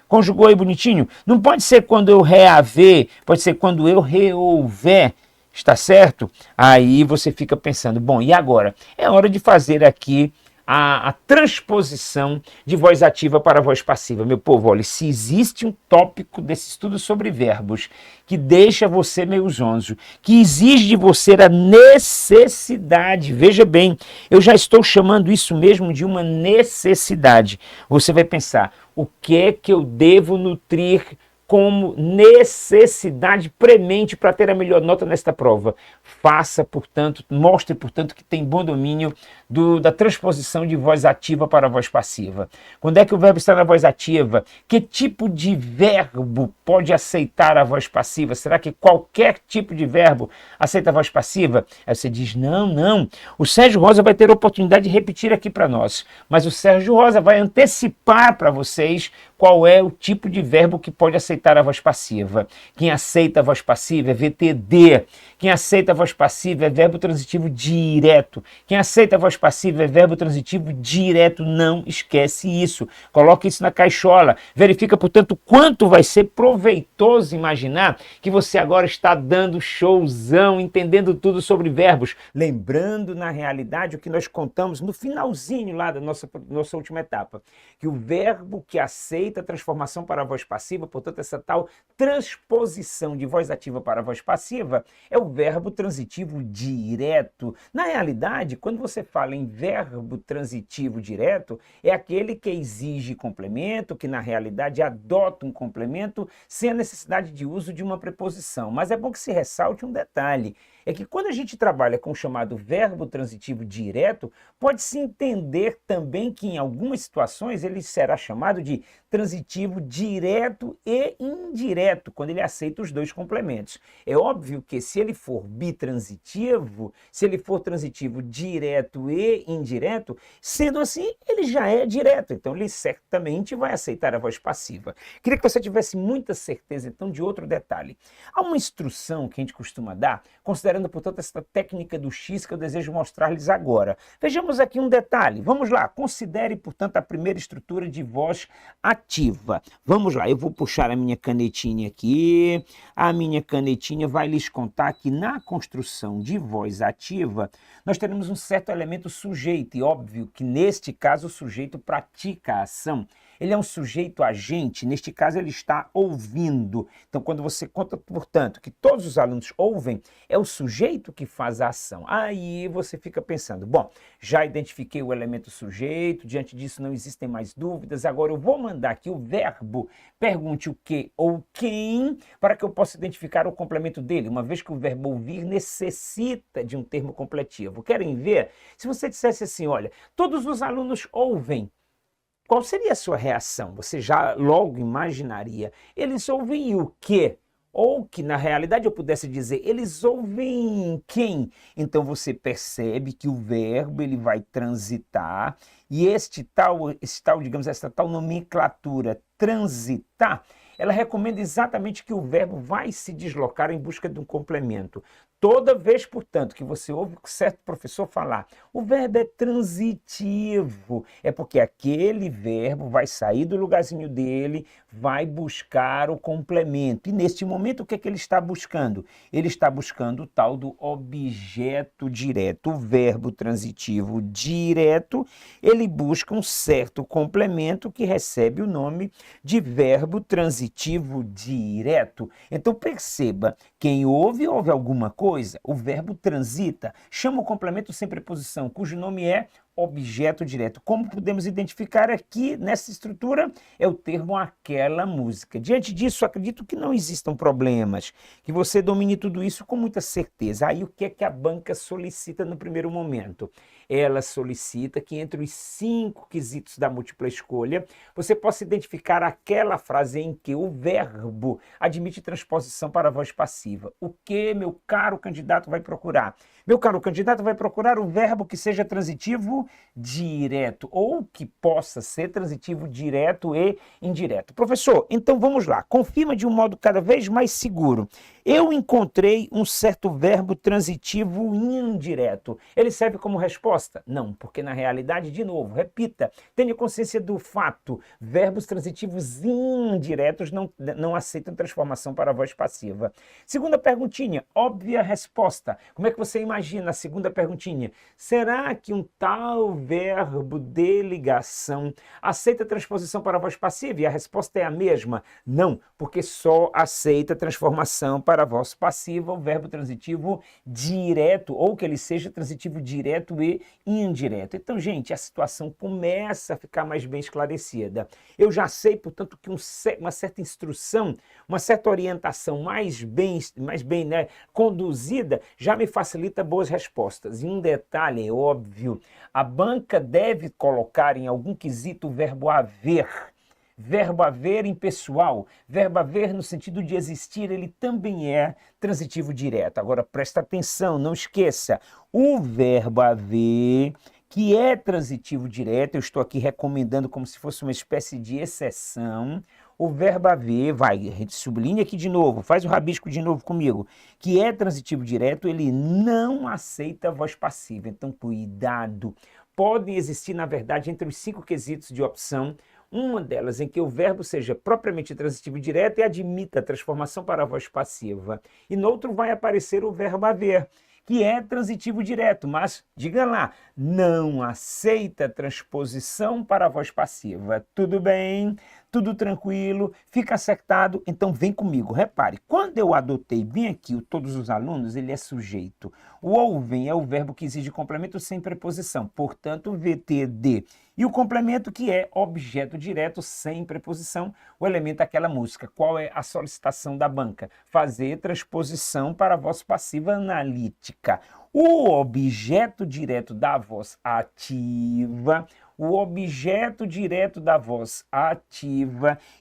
Conjugou aí bonitinho? Não pode ser quando eu reaver, pode ser quando eu reouver. Está certo? Aí você fica pensando, bom, e agora? É hora de fazer aqui a transposição de voz ativa para voz passiva. Meu povo, olha, se existe um tópico desse estudo sobre verbos que deixa você meio zonzo, que exige de você a necessidade, veja bem, eu já estou chamando isso mesmo de uma necessidade. Você vai pensar, o que é que eu devo nutrir como necessidade premente para ter a melhor nota nesta prova? Faça, portanto, mostre, portanto, que tem bom domínio da transposição de voz ativa para voz passiva. Quando é que o verbo está na voz ativa? Que tipo de verbo pode aceitar a voz passiva? Será que qualquer tipo de verbo aceita a voz passiva? Aí você diz, não. O Sérgio Rosa vai ter a oportunidade de repetir aqui para nós, mas o Sérgio Rosa vai antecipar para vocês qual é o tipo de verbo que pode aceitar a voz passiva. Quem aceita a voz passiva é VTD. Quem aceita a voz passiva é verbo transitivo direto. Quem aceita a voz passiva é verbo transitivo direto. Não esquece isso. Coloque isso na caixola. Verifica, portanto, quanto vai ser proveitoso imaginar que você agora está dando showzão, entendendo tudo sobre verbos. Lembrando, na realidade, o que nós contamos no finalzinho lá da nossa última etapa. Que o verbo que aceita a transformação para a voz passiva, portanto, essa tal transposição de voz ativa para a voz passiva, é o verbo transitivo direto. Na realidade, quando você fala em verbo transitivo direto, é aquele que exige complemento, que na realidade adota um complemento sem a necessidade de uso de uma preposição. Mas é bom que se ressalte um detalhe. É que quando a gente trabalha com o chamado verbo transitivo direto, pode-se entender também que em algumas situações ele será chamado de transitivo direto e indireto, quando ele aceita os dois complementos. É óbvio que se ele for bitransitivo, se ele for transitivo direto e indireto, sendo assim, ele já é direto, então ele certamente vai aceitar a voz passiva. Queria que você tivesse muita certeza, então, de outro detalhe. Há uma instrução que a gente costuma dar, considerando, portanto, essa técnica do X que eu desejo mostrar-lhes agora. Vejamos aqui um detalhe. Vamos lá. Considere, portanto, a primeira estrutura de voz ativa. ativa. Vamos lá, eu vou puxar a minha canetinha aqui. A minha canetinha vai lhes contar que na construção de voz ativa, nós teremos um certo elemento sujeito, e óbvio que neste caso o sujeito pratica a ação. Ele é um sujeito agente, neste caso ele está ouvindo. Então, quando você conta, portanto, que todos os alunos ouvem, é o sujeito que faz a ação. Aí você fica pensando, bom, já identifiquei o elemento sujeito, diante disso não existem mais dúvidas, agora eu vou mandar que o verbo pergunte o que ou quem, para que eu possa identificar o complemento dele, uma vez que o verbo ouvir necessita de um termo completivo. Querem ver? Se você dissesse assim, olha, todos os alunos ouvem, qual seria a sua reação? Você já logo imaginaria, eles ouvem o quê? Ou que na realidade eu pudesse dizer, eles ouvem quem? Então você percebe que o verbo ele vai transitar e esta tal nomenclatura transitar, ela recomenda exatamente que o verbo vai se deslocar em busca de um complemento. Toda vez, portanto, que você ouve certo professor falar, o verbo é transitivo, é porque aquele verbo vai sair do lugarzinho dele, vai buscar o complemento. E neste momento, o que é que ele está buscando? Ele está buscando o tal do objeto direto. O verbo transitivo direto, ele busca um certo complemento que recebe o nome de verbo transitivo direto. Então perceba, quem ouve alguma coisa, o verbo transita, chama o complemento sem preposição, cujo nome é objeto direto. Como podemos identificar aqui nessa estrutura? É o termo aquela música. Diante disso, acredito que não existam problemas, que você domine tudo isso com muita certeza. Aí o que é que a banca solicita no primeiro momento? Ela solicita que entre os 5 quesitos da múltipla escolha, você possa identificar aquela frase em que o verbo admite transposição para a voz passiva. O que meu caro candidato vai procurar? Meu caro candidato vai procurar um verbo que seja transitivo direto, ou que possa ser transitivo direto e indireto. Professor, então vamos lá, confirma de um modo cada vez mais seguro. Eu encontrei um certo verbo transitivo indireto. Ele serve como resposta? Não, porque na realidade, de novo, repita, tenha consciência do fato, verbos transitivos indiretos não aceitam transformação para a voz passiva. Segunda perguntinha, óbvia resposta. Como é que você imagina a segunda perguntinha? Será que um tal verbo de ligação aceita transposição para a voz passiva? E a resposta é a mesma? Não, porque só aceita transformação para a voz passiva o verbo transitivo direto, ou que ele seja transitivo direto e indireto. Então, gente, a situação começa a ficar mais bem esclarecida. Eu já sei, portanto, que uma certa instrução, uma certa orientação mais bem conduzida já me facilita boas respostas. E um detalhe é óbvio, a banca deve colocar em algum quesito o verbo haver. Verbo haver impessoal, verbo haver no sentido de existir, ele também é transitivo direto. Agora presta atenção, não esqueça, o verbo haver, que é transitivo direto, eu estou aqui recomendando como se fosse uma espécie de exceção, o verbo haver, a gente sublinha aqui de novo, faz o rabisco de novo comigo, que é transitivo direto, ele não aceita voz passiva, então cuidado. Podem existir, na verdade, entre os 5 quesitos de opção, uma delas em que o verbo seja propriamente transitivo direto e admita a transformação para a voz passiva. E no outro vai aparecer o verbo haver, que é transitivo direto, mas, diga lá, não aceita transposição para a voz passiva. Tudo bem? Tudo tranquilo? Fica acertado? Então vem comigo. Repare, quando eu adotei bem aqui o todos os alunos, ele é sujeito. O ouvem é o verbo que exige complemento sem preposição, portanto, VTD. E o complemento que é objeto direto sem preposição, o elemento aquela música. Qual é a solicitação da banca? Fazer transposição para a voz passiva analítica. O objeto direto da voz ativa,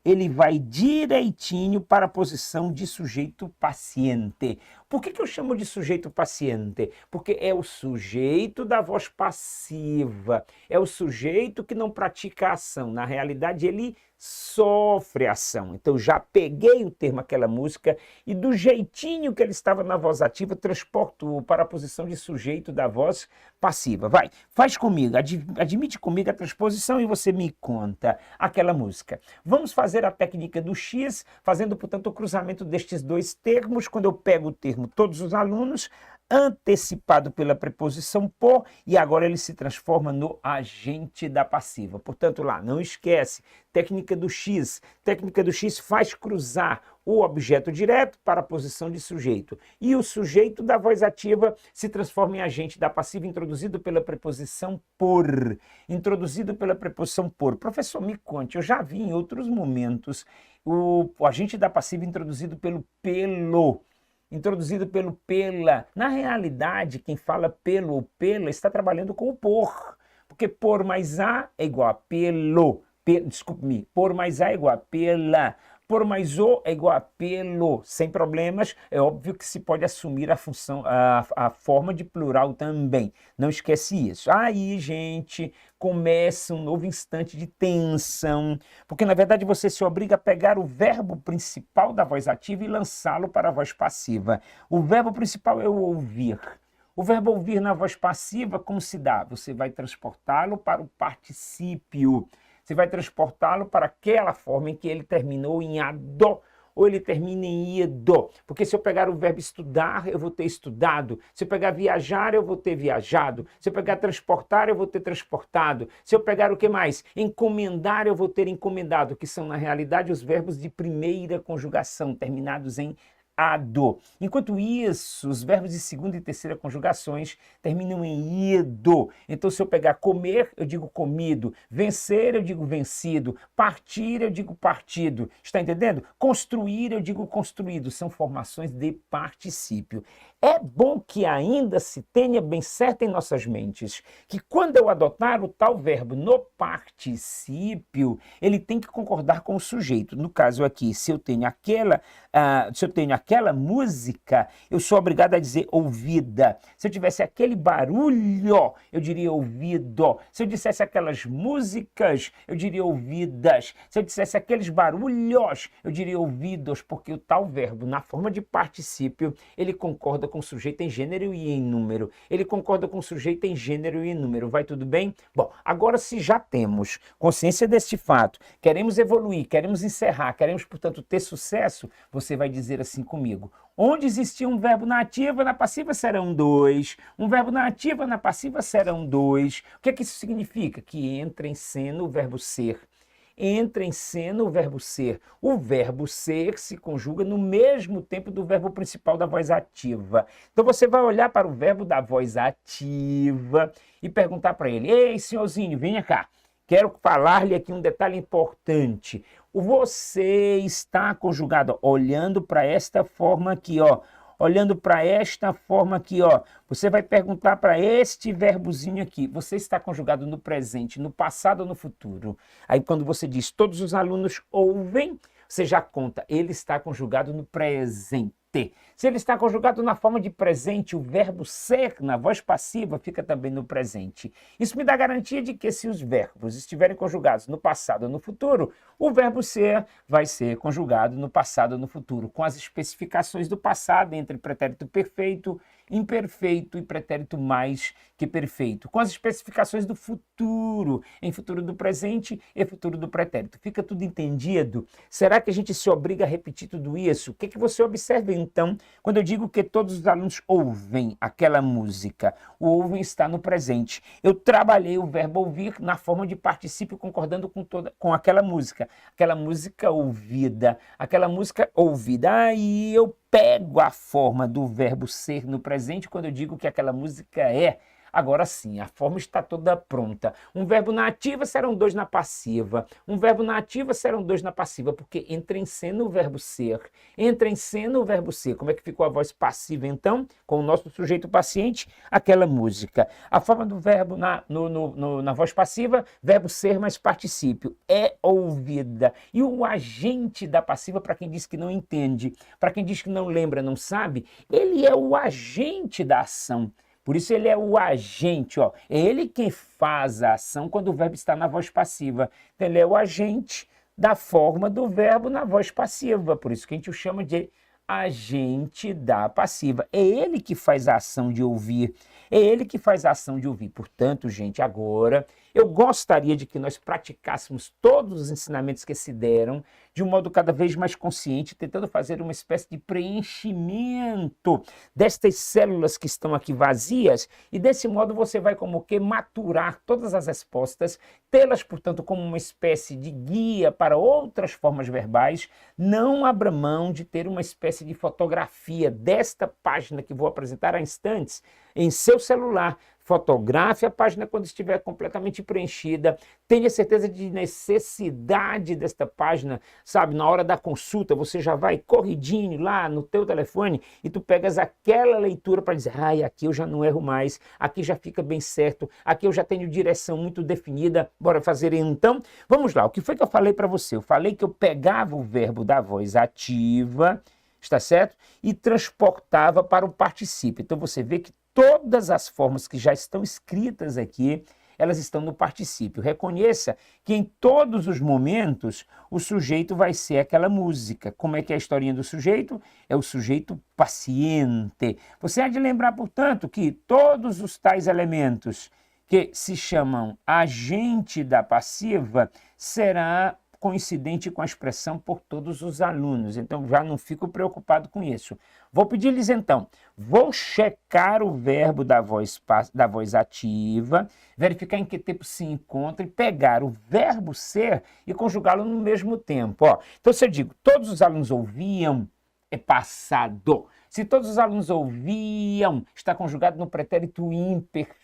ele vai direitinho para a posição de sujeito paciente. Por que eu chamo de sujeito paciente? Porque é o sujeito da voz passiva, é o sujeito que não pratica a ação. Na realidade, ele sofre a ação. Então, já peguei o termo aquela música e do jeitinho que ele estava na voz ativa, transporto para a posição de sujeito da voz passiva. Vai, faz comigo, admite comigo a transposição e você me conta aquela música. Vamos fazer a técnica do X, fazendo, portanto, o cruzamento destes dois termos. Quando eu pego o termo todos os alunos, antecipado pela preposição por, e agora ele se transforma no agente da passiva. Portanto, lá, não esquece, técnica do X. Técnica do X faz cruzar o objeto direto para a posição de sujeito. E o sujeito da voz ativa se transforma em agente da passiva, introduzido pela preposição por. Introduzido pela preposição por. Professor, me conte, eu já vi em outros momentos o agente da passiva introduzido pelo pelo. Introduzido pelo pela. Na realidade, quem fala pelo ou pela está trabalhando com o por. Porque por mais a é igual a pelo. Desculpe-me, por mais a é igual a pela. Por mais o é igual a pelo. Sem problemas, é óbvio que se pode assumir a função, a forma de plural também. Não esquece isso. Aí, gente, começa um novo instante de tensão, porque na verdade você se obriga a pegar o verbo principal da voz ativa e lançá-lo para a voz passiva. O verbo principal é o ouvir. O verbo ouvir na voz passiva, como se dá? Você vai transportá-lo para o particípio. Você vai transportá-lo para aquela forma em que ele terminou em ado, ou ele termina em ido. Porque se eu pegar o verbo estudar, eu vou ter estudado. Se eu pegar viajar, eu vou ter viajado. Se eu pegar transportar, eu vou ter transportado. Se eu pegar o que mais? Encomendar, eu vou ter encomendado, que são, na realidade, os verbos de primeira conjugação, terminados em ado. Enquanto isso, os verbos de segunda e terceira conjugações terminam em ido. Então, se eu pegar comer, eu digo comido. Vencer, eu digo vencido. Partir, eu digo partido. Está entendendo? Construir, eu digo construído. São formações de particípio. É bom que ainda se tenha bem certo em nossas mentes que quando eu adotar o tal verbo no particípio, ele tem que concordar com o sujeito. No caso aqui, se eu tenho aquela música, eu sou obrigado a dizer ouvida. Se eu tivesse aquele barulho, eu diria ouvido. Se eu dissesse aquelas músicas, eu diria ouvidas. Se eu dissesse aqueles barulhos, eu diria ouvidos, porque o tal verbo, na forma de particípio, ele concorda com o sujeito em gênero e em número. Ele concorda com o sujeito em gênero e em número. Vai tudo bem? Bom, agora se já temos consciência deste fato, queremos evoluir, queremos encerrar, queremos, portanto, ter sucesso, você vai dizer assim comigo. Onde existia um verbo na ativa, na passiva serão dois. Um verbo na ativa, na passiva serão dois. O que é que isso significa? Que entra em cena o verbo ser. Entra em cena o verbo ser. O verbo ser se conjuga no mesmo tempo do verbo principal da voz ativa. Então você vai olhar para o verbo da voz ativa e perguntar para ele: ei, senhorzinho, venha cá. Quero falar-lhe aqui um detalhe importante. O você está conjugado, olhando para esta forma aqui, ó. Olhando para esta forma aqui, ó. Você vai perguntar para este verbozinho aqui. Você está conjugado no presente, no passado ou no futuro? Aí quando você diz todos os alunos ouvem, você já conta. Ele está conjugado no presente. Se ele está conjugado na forma de presente, o verbo ser, na voz passiva, fica também no presente. Isso me dá garantia de que se os verbos estiverem conjugados no passado ou no futuro, o verbo ser vai ser conjugado no passado ou no futuro, com as especificações do passado entre pretérito perfeito, imperfeito e pretérito mais que perfeito, com as especificações do futuro, em futuro do presente e futuro do pretérito. Fica tudo entendido? Será que a gente se obriga a repetir tudo isso? O que você observa então quando eu digo que todos os alunos ouvem aquela música? O ouvem está no presente. Eu trabalhei o verbo ouvir na forma de particípio concordando com aquela música ouvida, aquela música ouvida. Aí eu pego a forma do verbo ser no presente quando eu digo que aquela música é Agora sim, a forma está toda pronta. Um verbo na ativa serão dois na passiva. Um verbo na ativa serão dois na passiva, porque entra em cena o verbo ser. Entra em cena o verbo ser. Como é que ficou a voz passiva, então? Com o nosso sujeito paciente, aquela música. A forma do verbo na voz passiva, verbo ser mais particípio. É ouvida. E o agente da passiva, para quem diz que não entende, para quem diz que não lembra, não sabe, ele é o agente da ação. Por isso ele é o agente, ó. É ele quem faz a ação quando o verbo está na voz passiva. Então ele é o agente da forma do verbo na voz passiva. Por isso que a gente o chama de agente da passiva. É ele que faz a ação de ouvir. É ele que faz a ação de ouvir. Portanto, gente, agora eu gostaria de que nós praticássemos todos os ensinamentos que se deram de um modo cada vez mais consciente, tentando fazer uma espécie de preenchimento destas células que estão aqui vazias, e desse modo você vai como que maturar todas as respostas, tê-las, portanto, como uma espécie de guia para outras formas verbais. Não abra mão de ter uma espécie de fotografia desta página que vou apresentar há instantes em seu celular. Fotografe a página quando estiver completamente preenchida. Tenha certeza de necessidade desta página, sabe? Na hora da consulta, você já vai corridinho lá no teu telefone e tu pegas aquela leitura para dizer, ai, aqui eu já não erro mais, aqui já fica bem certo, aqui eu já tenho direção muito definida, bora fazer então? Vamos lá, o que foi que eu falei para você? Eu falei que eu pegava o verbo da voz ativa, está certo? E transportava para o particípio. Então você vê que todas as formas que já estão escritas aqui, elas estão no particípio. Reconheça que em todos os momentos o sujeito vai ser aquela música. Como é que é a historinha do sujeito? É o sujeito paciente. Você há de lembrar, portanto, que todos os tais elementos que se chamam agente da passiva será coincidente com a expressão por todos os alunos. Então, já não fico preocupado com isso. Vou pedir-lhes, então, vou checar o verbo da voz ativa, verificar em que tempo se encontra e pegar o verbo ser e conjugá-lo no mesmo tempo. Ó, então, se eu digo, todos os alunos ouviam, é passado. Se todos os alunos ouviam, está conjugado no pretérito imperfeito.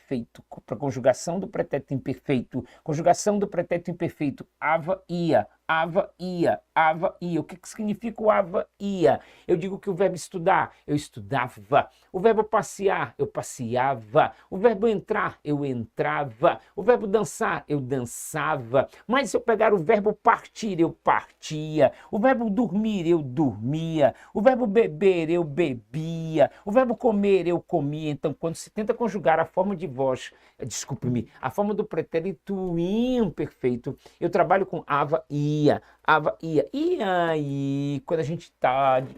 Para conjugação do pretérito imperfeito. Conjugação do pretérito imperfeito. Ava, ia. Ava, ia. Ava, ia. O que significa o ava, ia? Eu digo que o verbo estudar, eu estudava. O verbo passear, eu passeava. O verbo entrar, eu entrava. O verbo dançar, eu dançava. Mas se eu pegar o verbo partir, eu partia. O verbo dormir, eu dormia. O verbo beber, eu bebia. O verbo comer, eu comia. Então, quando se tenta conjugar a forma de voz, desculpe-me, a forma do pretérito imperfeito, eu trabalho com ava, ia. Ava, ia. E aí, quando a gente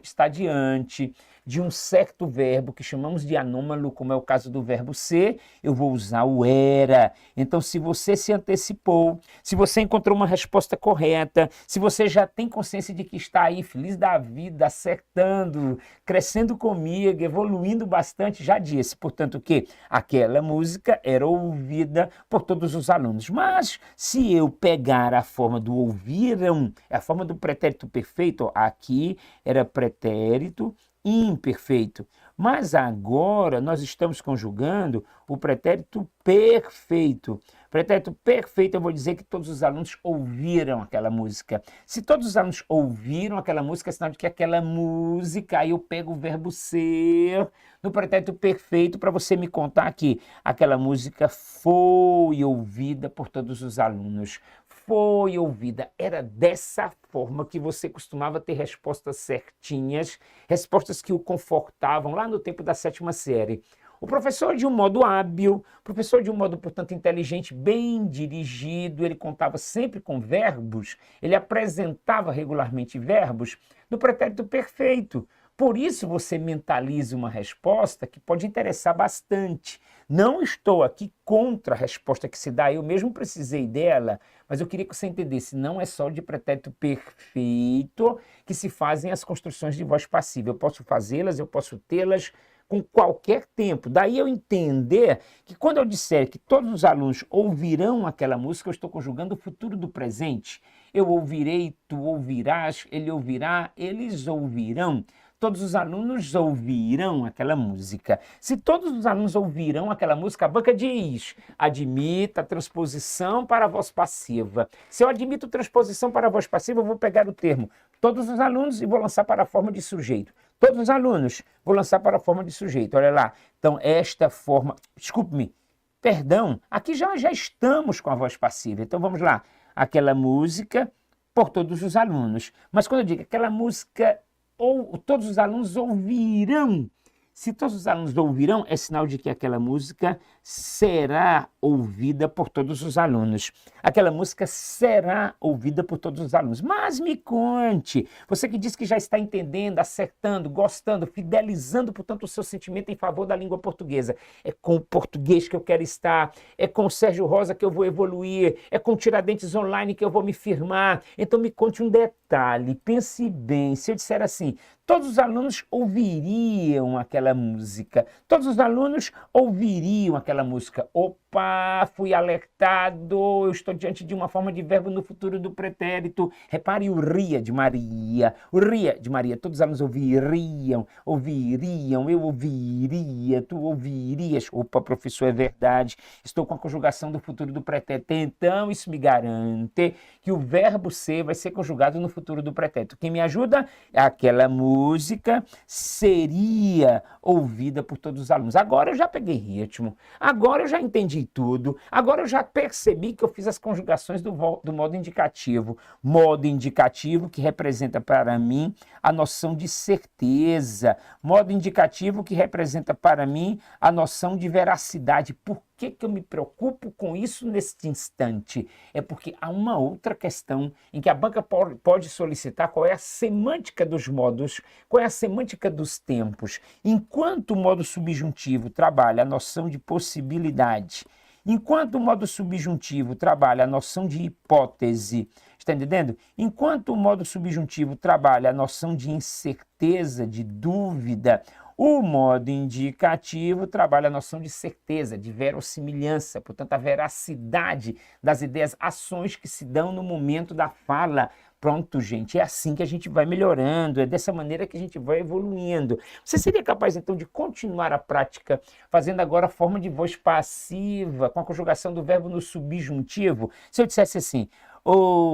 está diante de um certo verbo que chamamos de anômalo, como é o caso do verbo ser, eu vou usar o era. Então, se você se antecipou, se você encontrou uma resposta correta, se você já tem consciência de que está aí feliz da vida, acertando, crescendo comigo, evoluindo bastante, já disse, portanto, que aquela música era ouvida por todos os alunos. Mas, se eu pegar a forma do ouviram, a forma do pretérito perfeito, aqui era pretérito imperfeito. Mas agora nós estamos conjugando o pretérito perfeito. Pretérito perfeito, eu vou dizer que todos os alunos ouviram aquela música. Se todos os alunos ouviram aquela música, é sinal de que aquela música, aí eu pego o verbo ser no pretérito perfeito para você me contar que aquela música foi ouvida por todos os alunos. Foi ouvida. Era dessa forma que você costumava ter respostas certinhas, respostas que o confortavam lá no tempo da 7ª série. O professor, de um modo hábil, professor de um modo, portanto, inteligente, bem dirigido, ele contava sempre com verbos, ele apresentava regularmente verbos no pretérito perfeito. Por isso você mentaliza uma resposta que pode interessar bastante. Não estou aqui contra a resposta que se dá, eu mesmo precisei dela, mas eu queria que você entendesse, não é só de pretérito perfeito que se fazem as construções de voz passiva. Eu posso fazê-las, eu posso tê-las com qualquer tempo. Daí eu entender que quando eu disser que todos os alunos ouvirão aquela música, eu estou conjugando o futuro do presente. Eu ouvirei, tu ouvirás, ele ouvirá, eles ouvirão. todos os alunos ouvirão aquela música. Se todos os alunos ouvirão aquela música, a banca diz: admita a transposição para a voz passiva. Se eu admito transposição para a voz passiva, eu vou pegar o termo todos os alunos e vou lançar para a forma de sujeito. Todos os alunos, vou lançar para a forma de sujeito. Olha lá. Então, esta forma... Desculpe-me. Perdão. Aqui já estamos com a voz passiva. Então, vamos lá. Aquela música por todos os alunos. Mas quando eu digo aquela música, ou todos os alunos ouvirão. Se todos os alunos ouvirão, é sinal de que aquela música será ouvida por todos os alunos. Aquela música será ouvida por todos os alunos. Mas me conte, você que diz que já está entendendo, acertando, gostando, fidelizando, portanto, o seu sentimento em favor da língua portuguesa. É com o português que eu quero estar, é com o Sérgio Rosa que eu vou evoluir, é com o Tiradentes Online que eu vou me firmar. Então me conte um detalhe, pense bem, se eu disser assim, todos os alunos ouviriam aquela música. Todos os alunos ouviriam aquela música. Opa, fui alertado, eu estou diante de uma forma de verbo no futuro do pretérito. Repare o ria de Maria. O ria de Maria, todos os alunos ouviriam, eu ouviria, tu ouvirias. Opa, professor, é verdade. Estou com a conjugação do futuro do pretérito. Então, isso me garante que o verbo ser vai ser conjugado no futuro do pretérito. Quem me ajuda? Aquela música seria ouvida por todos os alunos. Agora eu já peguei ritmo, agora eu já entendi tudo, agora eu já percebi que eu fiz as conjugações do modo indicativo. Modo indicativo que representa para mim a noção de certeza, modo indicativo que representa para mim a noção de veracidade. Por que eu me preocupo com isso neste instante? É porque há uma outra questão em que a banca pode solicitar qual é a semântica dos modos, qual é a semântica dos tempos. Enquanto o modo subjuntivo trabalha a noção de possibilidade, enquanto o modo subjuntivo trabalha a noção de hipótese, está entendendo? Enquanto o modo subjuntivo trabalha a noção de incerteza, de dúvida, o modo indicativo trabalha a noção de certeza, de verossimilhança, portanto, a veracidade das ideias, ações que se dão no momento da fala. Pronto, gente, é assim que a gente vai melhorando, é dessa maneira que a gente vai evoluindo. Você seria capaz, então, de continuar a prática fazendo agora a forma de voz passiva, com a conjugação do verbo no subjuntivo? Se eu dissesse assim,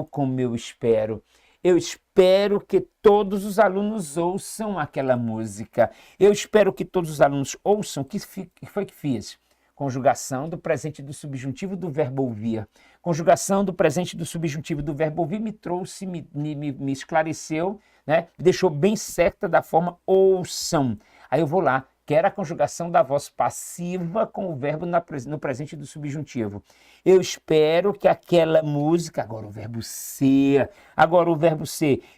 como eu espero que todos os alunos ouçam aquela música. Eu espero que todos os alunos ouçam. O que foi que fiz? Conjugação do presente do subjuntivo do verbo ouvir. Conjugação do presente do subjuntivo do verbo ouvir me trouxe, me esclareceu, né? Me deixou bem certa da forma ouçam. Aí eu vou lá, quero a conjugação da voz passiva com o verbo no presente do subjuntivo. Eu espero que aquela música, agora o verbo ser,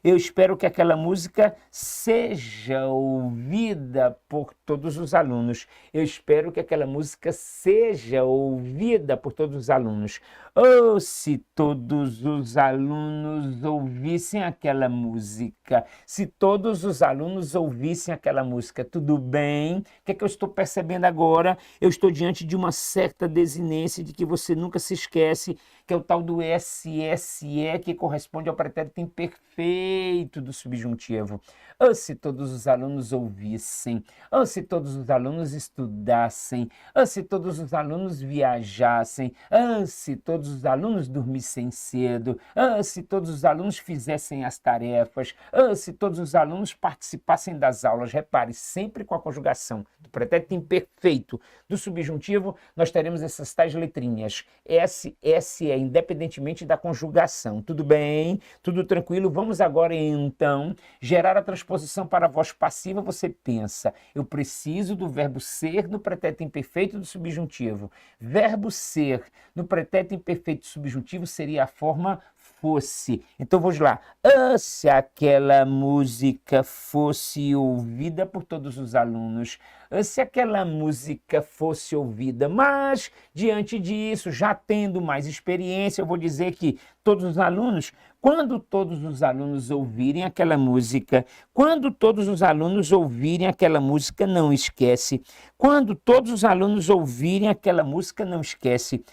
eu espero que aquela música seja ouvida por todos os alunos. Eu espero que aquela música seja ouvida por todos os alunos. Oh, se todos os alunos ouvissem aquela música, se todos os alunos ouvissem aquela música, tudo bem? O que é que eu estou percebendo agora? Eu estou diante de uma certa desinência de que você nunca se esquece, que é o tal do SSE, que corresponde ao pretérito imperfeito do subjuntivo. Oh, se todos os alunos ouvissem, oh, se todos os alunos estudassem, oh, se todos os alunos viajassem, oh, se todos os alunos dormissem cedo, oh, se todos os alunos fizessem as tarefas, oh, se todos os alunos participassem das aulas. Repare, sempre com a conjugação do pretérito imperfeito do subjuntivo, nós teremos essas tais letrinhas, S, SE, independentemente da conjugação. Tudo bem? Tudo tranquilo? Vamos agora, então, gerar a transposição para a voz passiva. Você pensa, eu preciso do verbo ser no pretérito imperfeito do subjuntivo. Verbo ser no pretérito imperfeito do subjuntivo seria a forma fosse. Então vamos lá. Se aquela música fosse ouvida por todos os alunos, se aquela música fosse ouvida, mas diante disso, já tendo mais experiência, eu vou dizer que todos os alunos, quando todos os alunos ouvirem aquela música, quando todos os alunos ouvirem aquela música, não esquece. Quando todos os alunos ouvirem aquela música, não esquece.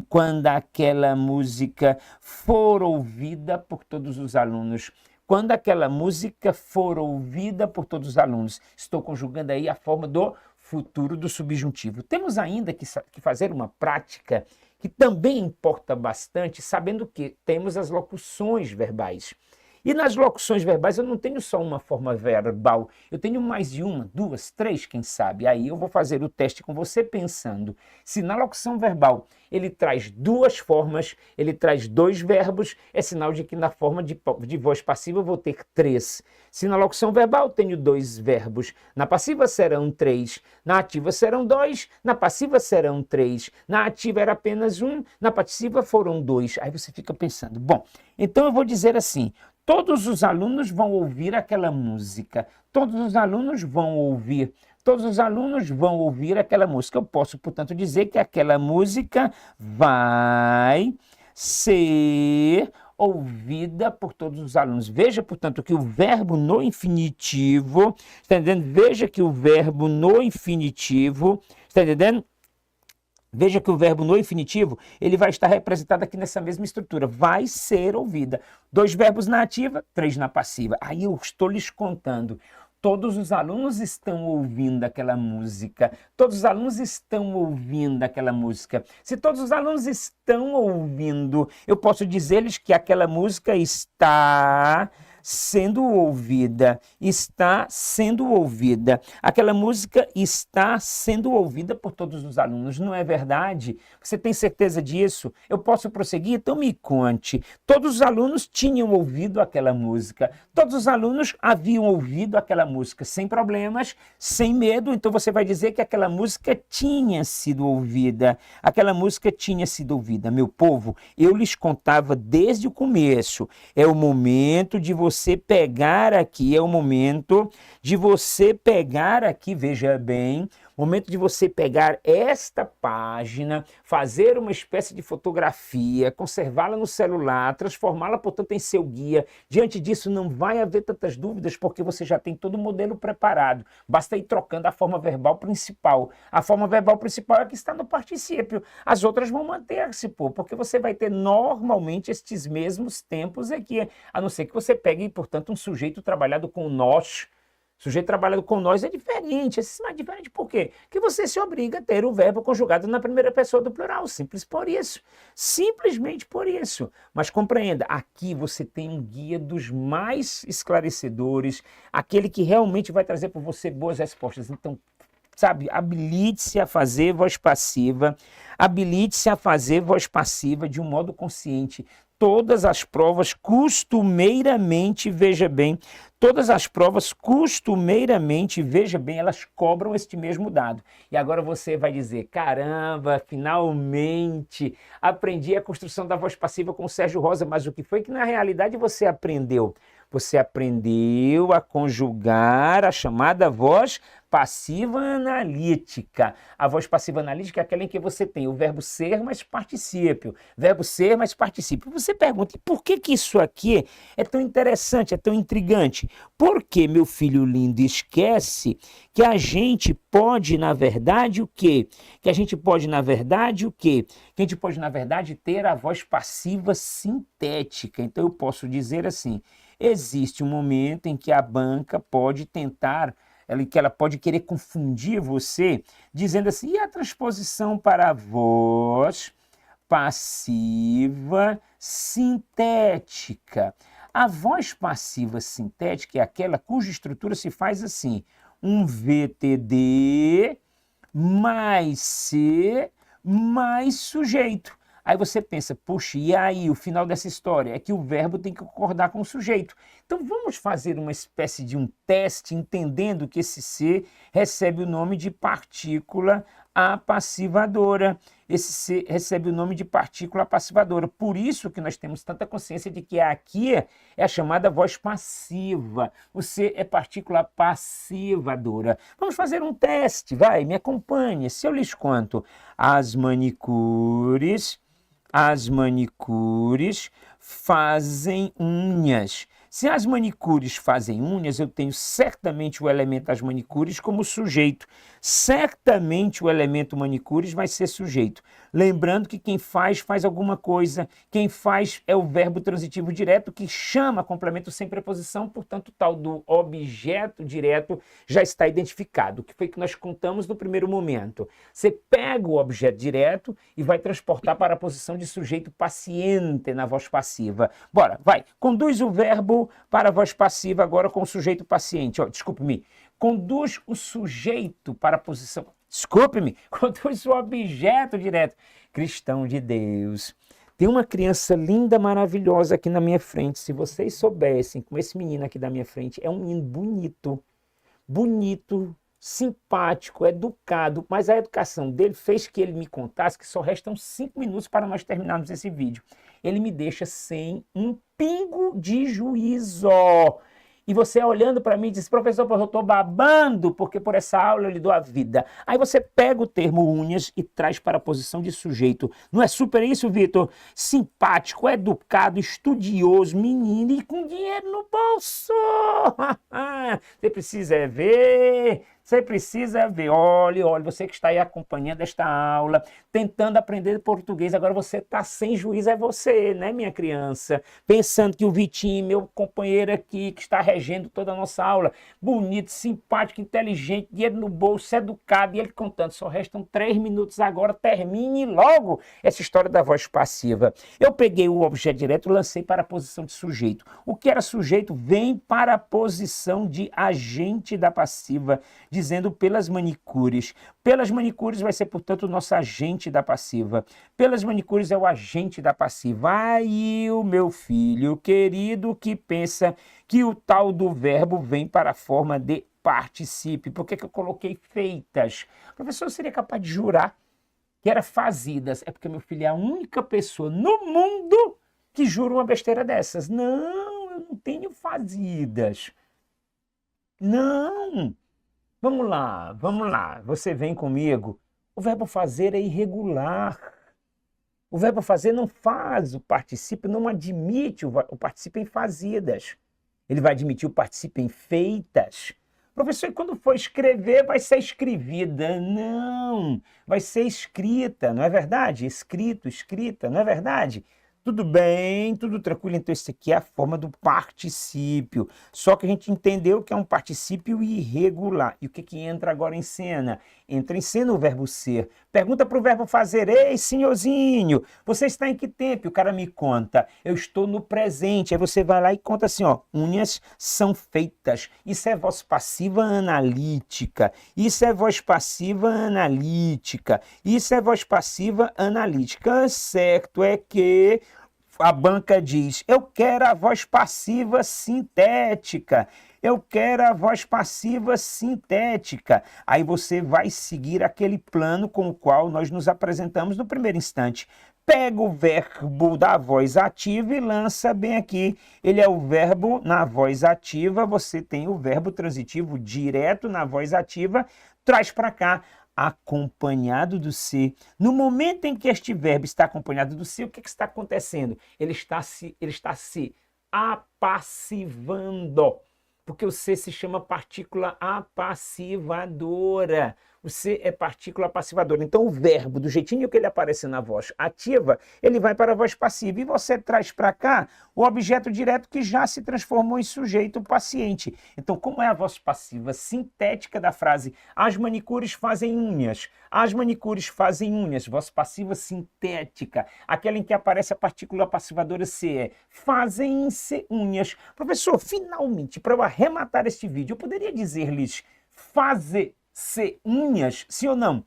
Quando aquela música for ouvida por todos os alunos. quando aquela música for ouvida por todos os alunos. Estou conjugando aí a forma do futuro do subjuntivo. Temos ainda que fazer uma prática que também importa bastante, sabendo que temos as locuções verbais. E nas locuções verbais eu não tenho só uma forma verbal, eu tenho mais de uma, duas, três, quem sabe. Aí eu vou fazer o teste com você pensando se na locução verbal ele traz duas formas, ele traz dois verbos, é sinal de que na forma de voz passiva eu vou ter três. Se na locução verbal tenho dois verbos, na passiva serão três, na ativa serão dois, na passiva serão três, na ativa era apenas um, na passiva foram dois. Aí você fica pensando, bom, então eu vou dizer assim, todos os alunos vão ouvir aquela música, todos os alunos vão ouvir aquela música. Eu posso, portanto, dizer que aquela música vai ser ouvida por todos os alunos. Veja, portanto, que o verbo no infinitivo, está entendendo? Veja que o verbo no infinitivo, está entendendo? Veja que o verbo no infinitivo, ele vai estar representado aqui nessa mesma estrutura. Vai ser ouvida. Dois verbos na ativa, três na passiva. Aí eu estou lhes contando. Todos os alunos estão ouvindo aquela música. Todos os alunos estão ouvindo aquela música. Se todos os alunos estão ouvindo, eu posso dizer-lhes que aquela música está sendo ouvida, está sendo ouvida. Aquela música está sendo ouvida por todos os alunos, não é verdade? Você tem certeza disso? Eu posso prosseguir? Então me conte. Todos os alunos tinham ouvido aquela música, todos os alunos haviam ouvido aquela música, sem problemas, sem medo, então você vai dizer que aquela música tinha sido ouvida, aquela música tinha sido ouvida. Meu povo, eu lhes contava desde o começo, é o momento de você pegar aqui, veja bem, momento de você pegar esta página, fazer uma espécie de fotografia, conservá-la no celular, transformá-la, portanto, em seu guia. Diante disso, não vai haver tantas dúvidas, porque você já tem todo o modelo preparado. Basta ir trocando a forma verbal principal. A forma verbal principal é que está no particípio. As outras vão manter-se, porque você vai ter normalmente estes mesmos tempos aqui, a não ser que você pegue, portanto, um sujeito trabalhado com nós. Sujeito trabalhado com nós é diferente. Esse é mais diferente por quê? Porque você se obriga a ter o verbo conjugado na primeira pessoa do plural. Simples por isso. Simplesmente por isso. Mas compreenda, aqui você tem um guia dos mais esclarecedores, aquele que realmente vai trazer para você boas respostas. Então, sabe, habilite-se a fazer voz passiva, de um modo consciente. Todas as provas costumeiramente, veja bem, elas cobram este mesmo dado. E agora você vai dizer, caramba, finalmente aprendi a construção da voz passiva com o Sérgio Rosa, mas o que foi que na realidade você aprendeu? Você aprendeu a conjugar a chamada voz passiva analítica. A voz passiva analítica é aquela em que você tem o verbo ser mais particípio. Verbo ser mais particípio. Você pergunta, e por que isso aqui é tão interessante, é tão intrigante? Porque, meu filho lindo, esquece que a gente pode, na verdade, o quê? Que a gente pode, na verdade, ter a voz passiva sintética. Então, eu posso dizer assim, existe um momento em que a banca pode tentar, que ela pode querer confundir você, dizendo assim, e a transposição para a voz passiva sintética? A voz passiva sintética é aquela cuja estrutura se faz assim, um VTD mais C mais sujeito. Aí você pensa, puxa, e aí o final dessa história é que o verbo tem que concordar com o sujeito. Então vamos fazer uma espécie de um teste, entendendo que esse C recebe o nome de partícula apassivadora. Esse C recebe o nome de partícula apassivadora. Por isso que nós temos tanta consciência de que aqui é a chamada voz passiva. O C é partícula passivadora. Vamos fazer um teste, vai, me acompanhe. Se eu lhes conto, as manicures fazem unhas. Se as manicures fazem unhas, eu tenho certamente o elemento as manicures como sujeito. Certamente o elemento manicures vai ser sujeito. Lembrando que quem faz alguma coisa. Quem faz é o verbo transitivo direto, que chama complemento sem preposição, portanto, o tal do objeto direto já está identificado. O que foi que nós contamos no primeiro momento? Você pega o objeto direto e vai transportar para a posição de sujeito paciente na voz passiva. Bora, vai. Conduz o verbo para a voz passiva agora com o sujeito paciente. Desculpe-me. Conduz o sujeito para a posição... Desculpe-me. Conduz o objeto direto. Cristão de Deus. Tem uma criança linda, maravilhosa aqui na minha frente. Se vocês soubessem como esse menino aqui da minha frente é um menino bonito. Bonito, simpático, educado. Mas a educação dele fez que ele me contasse que só restam 5 minutos para nós terminarmos esse vídeo. Ele me deixa sem um pingo de juízo. E você olhando para mim e diz, professor, eu estou babando porque por essa aula eu lhe dou a vida. Aí você pega o termo unhas e traz para a posição de sujeito. Não é super isso, Vitor? Simpático, educado, estudioso, menino e com dinheiro no bolso. Você precisa ver... Você precisa ver, olha, você que está aí acompanhando esta aula, tentando aprender português, agora você está sem juízo, é você, né, minha criança? Pensando que o Vitinho, meu companheiro aqui, que está regendo toda a nossa aula, bonito, simpático, inteligente, dinheiro no bolso, educado, e ele contando, só restam 3 minutos agora, termine logo essa história da voz passiva. Eu peguei o objeto direto e lancei para a posição de sujeito. O que era sujeito vem para a posição de agente da passiva, dizendo pelas manicures. Pelas manicures vai ser, portanto, o nosso agente da passiva. Pelas manicures é o agente da passiva. Aí o meu filho querido que pensa que o tal do verbo vem para a forma de participe. Por que eu coloquei feitas? Professor, eu seria capaz de jurar que era fazidas. É porque meu filho é a única pessoa no mundo que jura uma besteira dessas. Não, eu não tenho fazidas. Não. Vamos lá, você vem comigo. O verbo fazer é irregular. O verbo fazer não faz o particípio, não admite o particípio em fazidas. Ele vai admitir o particípio em feitas. Professor, e quando for escrever, vai ser escrevida? Não, vai ser escrita, não é verdade? Escrito, escrita, não é verdade? Tudo bem, tudo tranquilo, então isso aqui é a forma do particípio. Só que a gente entendeu que é um particípio irregular. E o que entra agora em cena? Entra em cena o verbo ser. Pergunta para o verbo fazer, ei, senhorzinho, você está em que tempo? E o cara me conta, eu estou no presente. Aí você vai lá e conta assim, ó, unhas são feitas. Isso é voz passiva analítica. Isso é voz passiva analítica. Isso é voz passiva analítica. Certo é que... a banca diz, eu quero a voz passiva sintética. Eu quero a voz passiva sintética. Aí você vai seguir aquele plano com o qual nós nos apresentamos no primeiro instante. Pega o verbo da voz ativa e lança bem aqui. Ele é o verbo na voz ativa, você tem o verbo transitivo direto na voz ativa, traz para cá. Acompanhado do ser. No momento em que este verbo está acompanhado do ser, o que está acontecendo? Ele está se apassivando, porque o ser se chama partícula apassivadora. O ser é partícula apassivadora. Então o verbo, do jeitinho que ele aparece na voz ativa, ele vai para a voz passiva. E você traz para cá o objeto direto que já se transformou em sujeito paciente. Então como é a voz passiva sintética da frase as manicures fazem unhas? As manicures fazem unhas. Voz passiva sintética. Aquela em que aparece a partícula apassivadora ser. Fazem-se unhas. Professor, finalmente, para eu arrematar este vídeo, eu poderia dizer-lhes fazer-se unhas, sim ou não?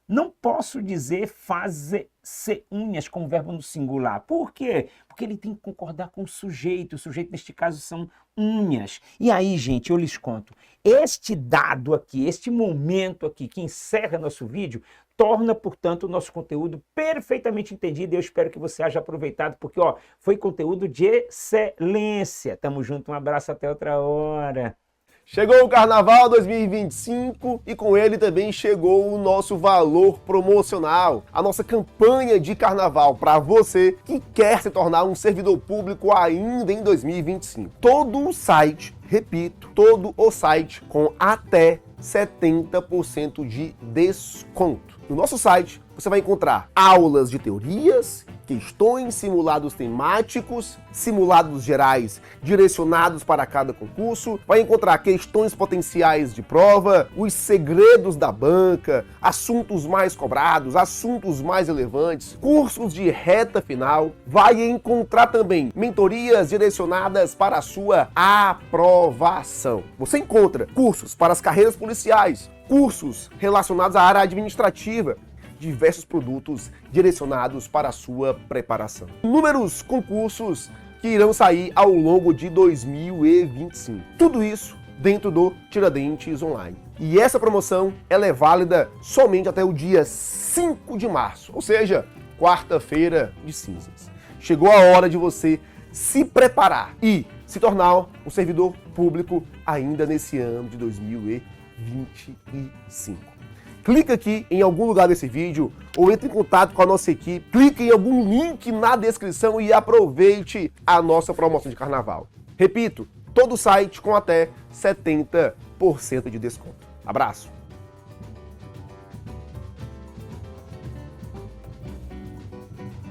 Não posso dizer fazer-se unhas com o verbo no singular. Por quê? Porque ele tem que concordar com o sujeito. O sujeito, neste caso, são unhas. E aí, gente, eu lhes conto. Este dado aqui, este momento aqui que encerra nosso vídeo, torna, portanto, o nosso conteúdo perfeitamente entendido. Eu espero que você haja aproveitado, porque ó, foi conteúdo de excelência. Tamo junto, um abraço, até outra hora. Chegou o Carnaval 2025 e com ele também chegou o nosso valor promocional, a nossa campanha de carnaval para você que quer se tornar um servidor público ainda em 2025. Todo o site, repito, todo o site com até 70% de desconto. No nosso site, você vai encontrar aulas de teorias, questões, simulados temáticos, simulados gerais direcionados para cada concurso, vai encontrar questões potenciais de prova, os segredos da banca, assuntos mais cobrados, assuntos mais relevantes, cursos de reta final, vai encontrar também mentorias direcionadas para a sua aprovação. Você encontra cursos para as carreiras policiais, cursos relacionados à área administrativa, diversos produtos direcionados para a sua preparação. Inúmeros concursos que irão sair ao longo de 2025. Tudo isso dentro do Tiradentes Online. E essa promoção ela é válida somente até o dia 5 de março, ou seja, quarta-feira de cinzas. Chegou a hora de você se preparar e se tornar um servidor público ainda nesse ano de 2025. Clica aqui em algum lugar desse vídeo ou entre em contato com a nossa equipe, clique em algum link na descrição e aproveite a nossa promoção de carnaval. Repito, todo o site com até 70% de desconto. Abraço!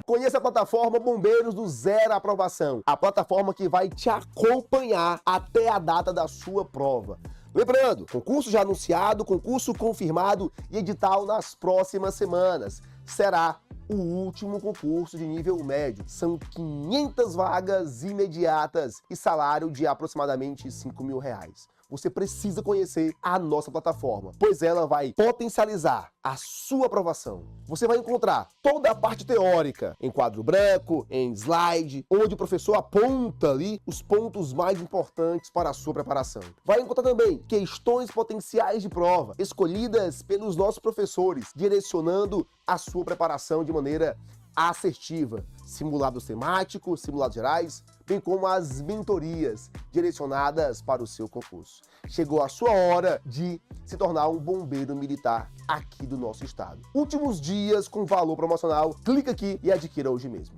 Conheça a plataforma Bombeiros do Zero Aprovação, a plataforma que vai te acompanhar até a data da sua prova. Lembrando, concurso já anunciado, concurso confirmado e edital nas próximas semanas. Será o último concurso de nível médio. São 500 vagas imediatas e salário de aproximadamente R$5.000. Você precisa conhecer a nossa plataforma, pois ela vai potencializar a sua aprovação. Você vai encontrar toda a parte teórica em quadro branco, em slide, onde o professor aponta ali os pontos mais importantes para a sua preparação. Vai encontrar também questões potenciais de prova, escolhidas pelos nossos professores, direcionando a sua preparação de maneira assertiva, simulados temáticos, simulados gerais, bem como as mentorias direcionadas para o seu concurso. Chegou a sua hora de se tornar um bombeiro militar aqui do nosso estado. Últimos dias com valor promocional, clica aqui e adquira hoje mesmo.